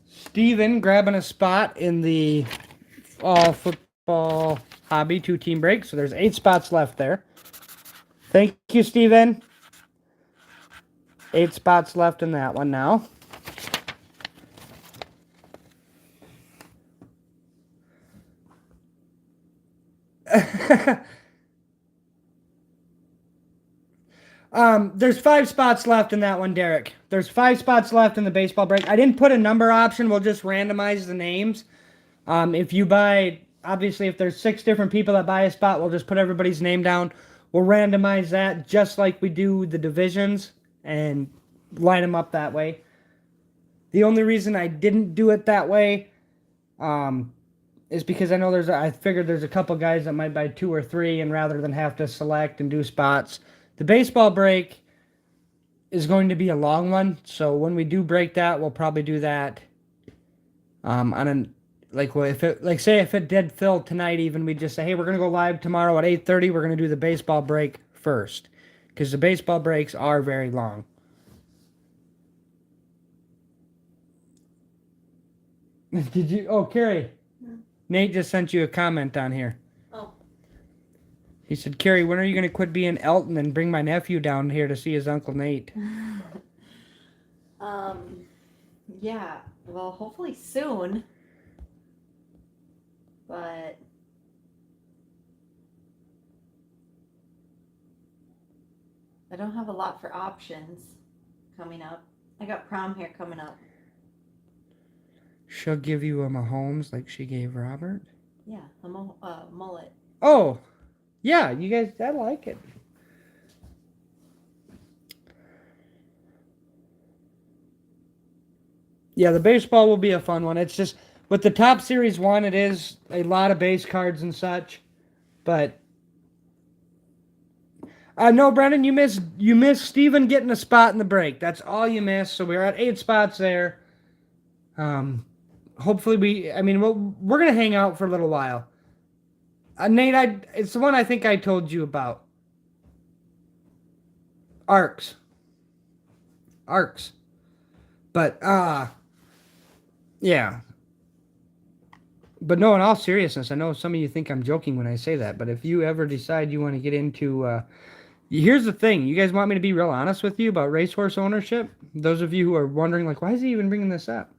Steven grabbing a spot in the fall football hobby 2-team break. So there's 8 spots left there. Thank you, Steven. 8 spots left in that one now. There's 5 spots left in that one, Derek. There's 5 spots left in the baseball break. I didn't put a number option. We'll just randomize the names. If you buy, obviously, if there's 6 different people that buy a spot, we'll just put everybody's name down. We'll randomize that just like we do the divisions and line them up that way. The only reason I didn't do it that way is because I know I figured there's a couple guys that might buy 2 or 3, and rather than have to select and do spots. The baseball break is going to be a long one, so when we do break that, we'll probably do that on an if it did fill tonight, even we'd just say, hey, we're gonna go live tomorrow at 8:30. We're gonna do the baseball break first, because the baseball breaks are very long. Did you? Oh, Carrie. Nate just sent you a comment on here. Oh. He said, Carrie, when are you going to quit being Elton and bring my nephew down here to see his Uncle Nate? Yeah, well, hopefully soon. But I don't have a lot for options coming up. I got prom hair coming up. She'll give you a Mahomes like she gave Robert? Yeah, a mullet. Oh, yeah, you guys, I like it. Yeah, the baseball will be a fun one. It's just, with the Top Series 1, it is a lot of base cards and such. But, no, Brendan, you missed Steven getting a spot in the break. That's all you missed. So we're at 8 spots there. Hopefully we're going to hang out for a little while. Nate, it's the one I think I told you about. Arcs. But, yeah. But no, in all seriousness, I know some of you think I'm joking when I say that, but if you ever decide you want to get into, here's the thing. You guys want me to be real honest with you about racehorse ownership? Those of you who are wondering, like, why is he even bringing this up?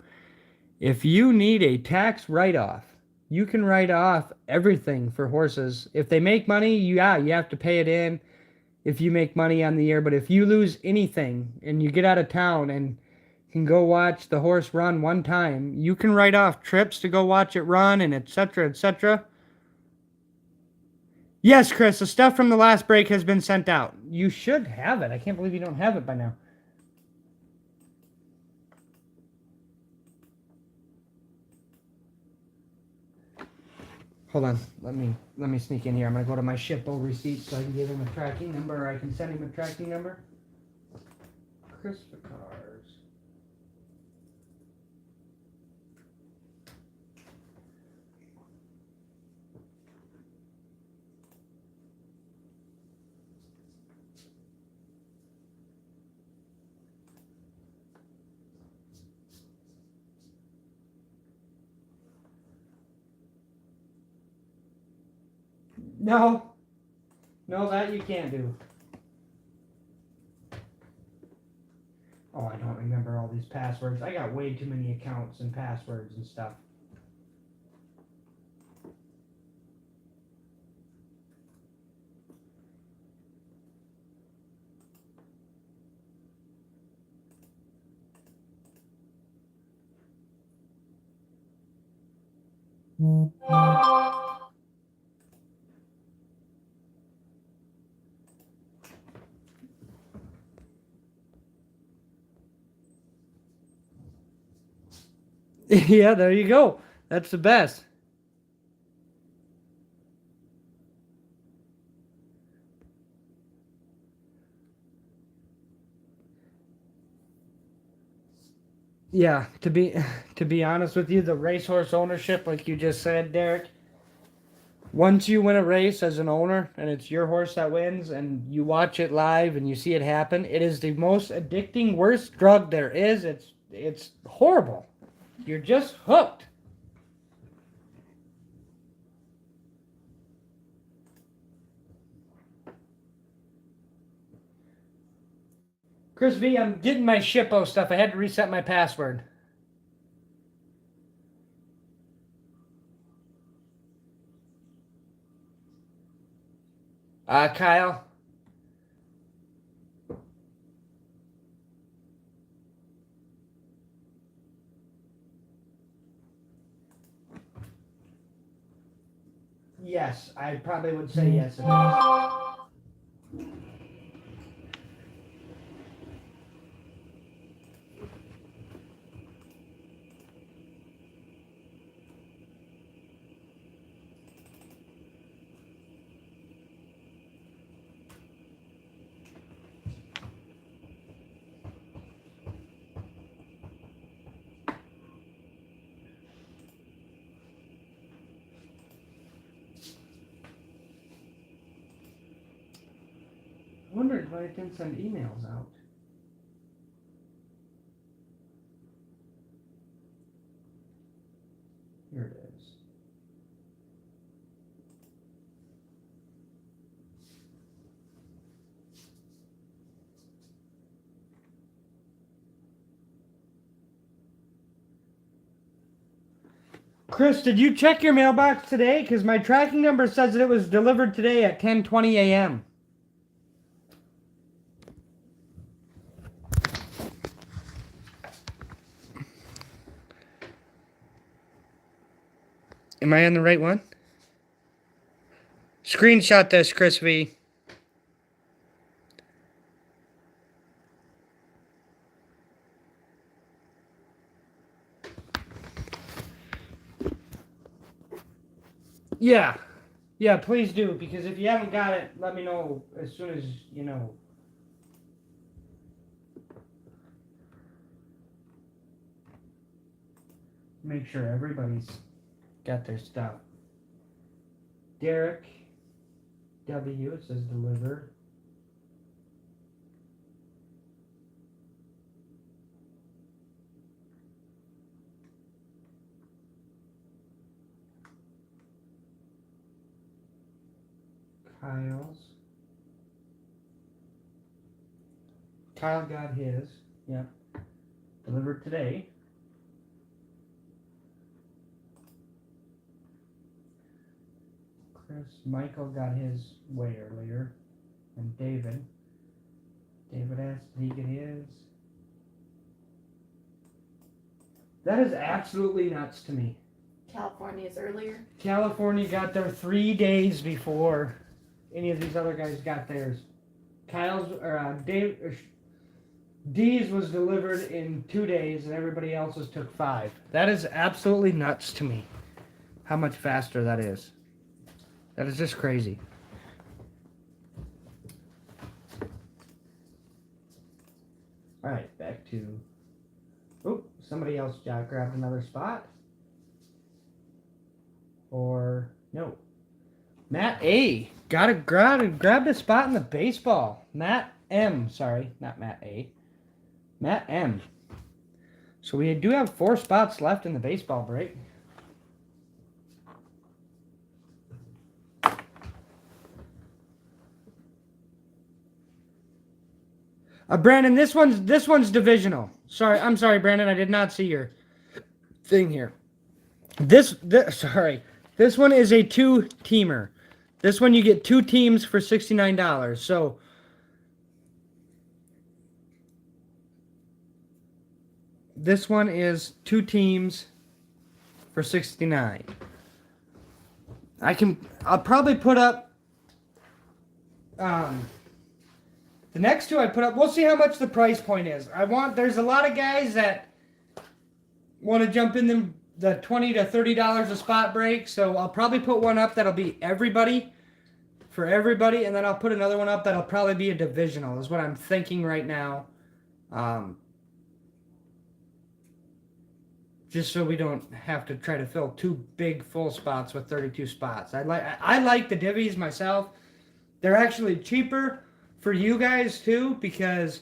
If you need a tax write-off, you can write off everything for horses. If they make money, you have to pay it in if you make money on the year. But if you lose anything and you get out of town and can go watch the horse run one time, you can write off trips to go watch it run and etc., etc. Yes, Chris, the stuff from the last break has been sent out. You should have it. I can't believe you don't have it by now. Hold on, let me sneak in here. I'm gonna go to my Shippo receipt so I can give him a tracking number, or I can send him a tracking number. Christopher Cars. No, that you can't do. Oh, I don't remember all these passwords. I got way too many accounts and passwords and stuff. Yeah, there you go. That's the best. Yeah, to be honest with you, the racehorse ownership, like you just said, Derek, once you win a race as an owner and it's your horse that wins and you watch it live and you see it happen, it is the most addicting, worst drug there is. It's horrible. You're just hooked. Chris V, I'm getting my Shippo stuff. I had to reset my password. Kyle. Yes, I probably would say yes. It is. I wondered why I didn't send emails out. Here it is. Chris, did you check your mailbox today? Because my tracking number says that it was delivered today at 10:20 a.m. Am I on the right one? Screenshot this, Chris V. Yeah. Yeah, please do, because if you haven't got it, let me know as soon as you know. Make sure everybody's got their stuff. Derek W, it says deliver. Kyle's. Kyle got his. Yep. Delivered today. Michael got his way earlier. And David. David asked did he get his. That is absolutely nuts to me. California's earlier. California got there 3 days before any of these other guys got theirs. Kyle's or D's was delivered in 2 days, and everybody else's took 5. That is absolutely nuts to me. How much faster that is. That is just crazy. All right, back to. Oh, somebody else grabbed another spot. Or no, Matt A grabbed a spot in the baseball. Matt M, sorry, not Matt A. Matt M. So we do have 4 spots left in the baseball break. Brandon, this one's divisional. I'm sorry, Brandon. I did not see your thing here. This one is a 2-teamer. This one you get 2 teams for $69. So this one is 2 teams for $69. I'll probably put up the next 2 I put up. We'll see how much the price point is. There's a lot of guys that want to jump in the $20 to $30 a spot break. So I'll probably put one up that'll be for everybody, and then I'll put another one up that'll probably be a divisional, is what I'm thinking right now. Just so we don't have to try to fill 2 big full spots with 32 spots. I like the divvies myself. They're actually cheaper for you guys too, because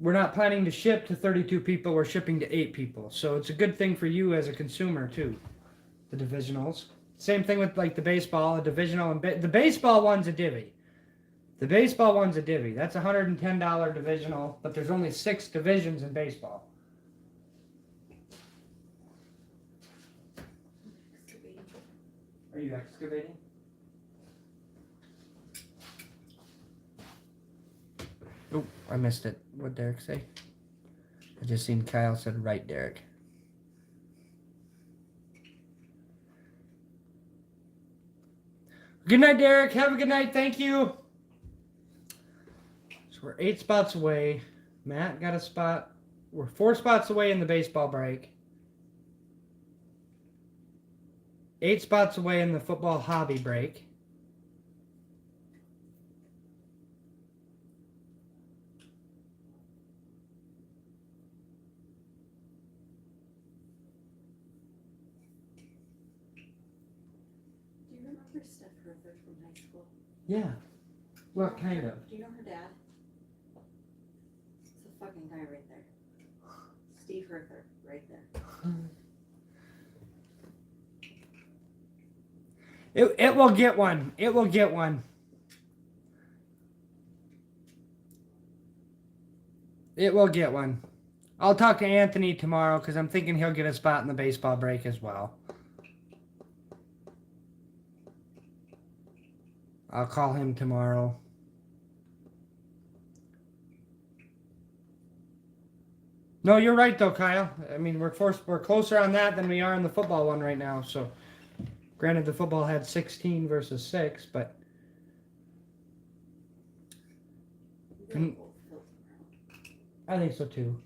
we're not planning to ship to 32 people. We're shipping to 8 people. So it's a good thing for you as a consumer too, the divisionals. Same thing with like the baseball, a divisional, and the baseball one's a divvy. The baseball one's a divvy. That's a $110 divisional, but there's only 6 divisions in baseball. Are you excavating? Oh, I missed it. What'd Derek say? I just seen Kyle said right, Derek. Good night, Derek. Have a good night. Thank you. So we're 8 spots away. Matt got a spot. We're 4 spots away in the baseball break. 8 spots away in the football hobby break. Do you remember Steph Rutherford from high school? Yeah. What kind of? Do you know her dad? It's the fucking guy right there. Steve Rutherford, right there. It will get one. It will get one. It will get one. I'll talk to Anthony tomorrow because I'm thinking he'll get a spot in the baseball break as well. I'll call him tomorrow. No, you're right though, Kyle. I mean, we're closer on that than we are in the football one right now. So, granted, the football had 16 versus 6, but I think so too.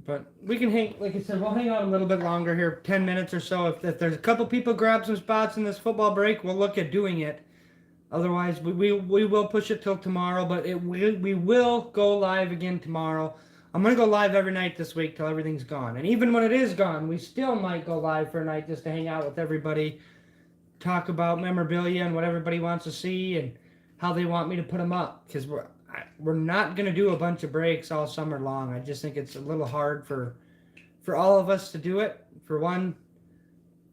But we can hang, like I said, we'll hang out a little bit longer here, 10 minutes or so. If there's a couple people grab some spots in this football break, we'll look at doing it. Otherwise, we will push it till tomorrow, but we will go live again tomorrow. I'm going to go live every night this week till everything's gone. And even when it is gone, we still might go live for a night just to hang out with everybody, talk about memorabilia and what everybody wants to see and how they want me to put them up. Because we're not going to do a bunch of breaks all summer long. I just think it's a little hard for all of us to do it. For one,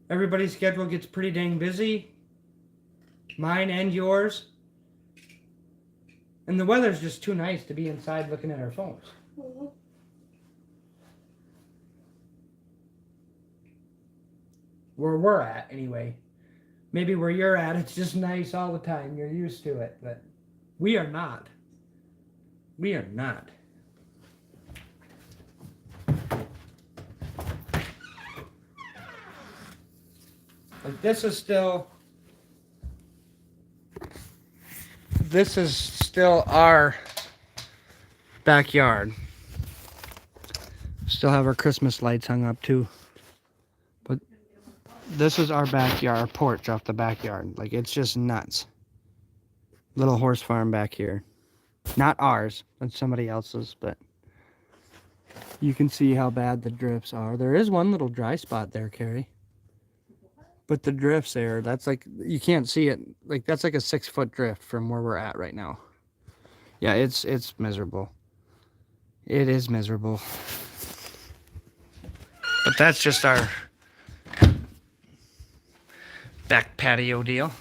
everybody's schedule gets pretty dang busy. Mine and yours. And the weather's just too nice to be inside looking at our phones. Where we're at, anyway. Maybe where you're at, it's just nice all the time. You're used to it. But we are not. We are not. Like this is still our backyard. Still have our Christmas lights hung up too. But this is our backyard, our porch off the backyard. Like it's just nuts. Little horse farm back here. Not ours, that's somebody else's, but you can see how bad the drifts are. There is one little dry spot there, Carrie. But the drifts there, that's like, you can't see it. Like that's like a 6-foot drift from where we're at right now. Yeah, it's miserable. It is miserable. But that's just our back patio deal.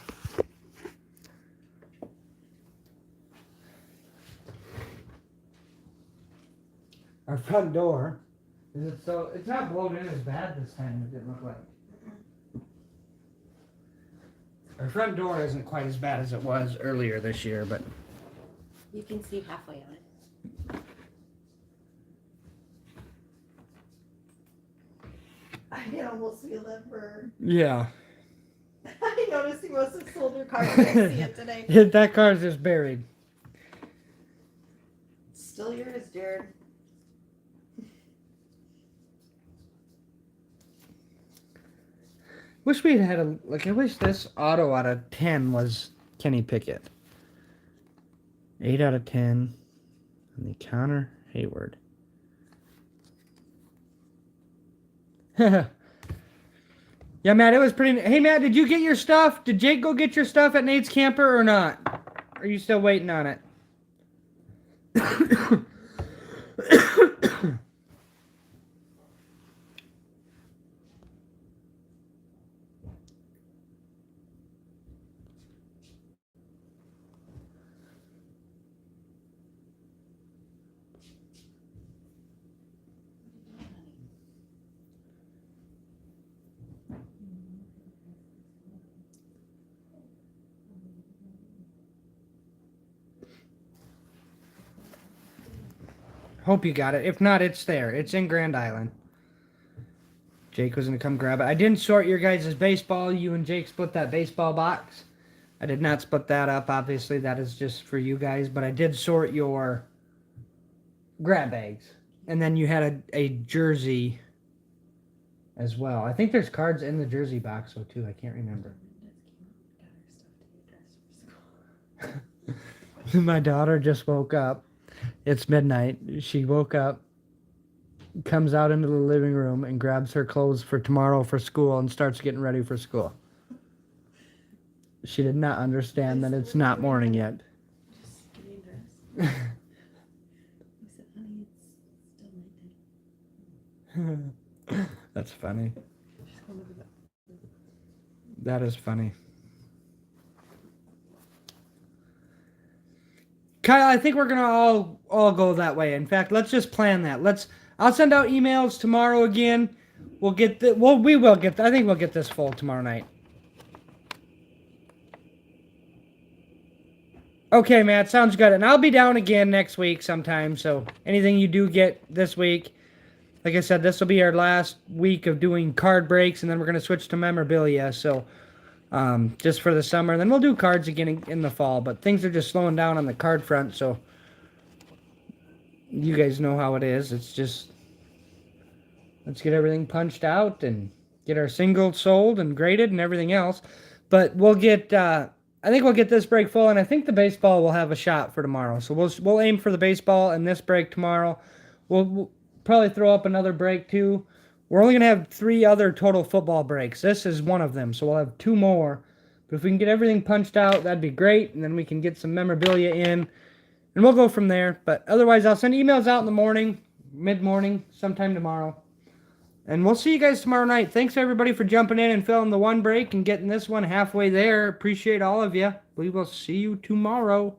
our front door. Is it so? It's not blown in as bad this time. It didn't look like. Our front door isn't quite as bad as it was earlier this year, but You can see halfway on it. I can almost feel that burn. yeah. I noticed he must have sold your car. I didn't see it today. That car's just buried. Still yours, Jared. Wish we'd had a I wish this auto out of 10 was Kenny Pickett. 8 out of 10 on the Connor Hayward. Yeah, Matt, it was pretty. Hey, Matt, did you get your stuff? Did Jake go get your stuff at Nate's camper or not? Are you still waiting on it? Hope you got it. If not, it's there. It's in Grand Island. Jake was going to come grab it. I didn't sort your guys' baseball. You and Jake split that baseball box. I did not split that up. Obviously, that is just for you guys. But I did sort your grab bags. And then you had a jersey as well. I think there's cards in the jersey box, though, too. I can't remember. My daughter just woke up. It's midnight. She woke up, comes out into the living room, and grabs her clothes for tomorrow for school and starts getting ready for school. She did not understand that it's not morning yet. Just getting dressed. I said, honey, it's still nighttime. That's funny. Just go look at that. That is funny. Kyle, I think we're gonna all go that way. In fact, let's just plan that. I'll send out emails tomorrow again. We will get. I think we'll get this full tomorrow night. Okay, Matt, sounds good. And I'll be down again next week sometime. So anything you do get this week, like I said, this will be our last week of doing card breaks, and then we're gonna switch to memorabilia. So. Just for the summer. Then we'll do cards again in the fall. But things are just slowing down on the card front, so you guys know how it is. It's just let's get everything punched out and get our singles sold and graded and everything else. But we'll get. I think we'll get this break full, and I think the baseball will have a shot for tomorrow. So we'll aim for the baseball and this break tomorrow. We'll probably throw up another break too. We're only going to have 3 other total football breaks. This is one of them, so we'll have 2 more. But if we can get everything punched out, that'd be great, and then we can get some memorabilia in, and we'll go from there. But otherwise, I'll send emails out in the morning, mid-morning, sometime tomorrow. And we'll see you guys tomorrow night. Thanks, everybody, for jumping in and filling the one break and getting this one halfway there. Appreciate all of you. We will see you tomorrow.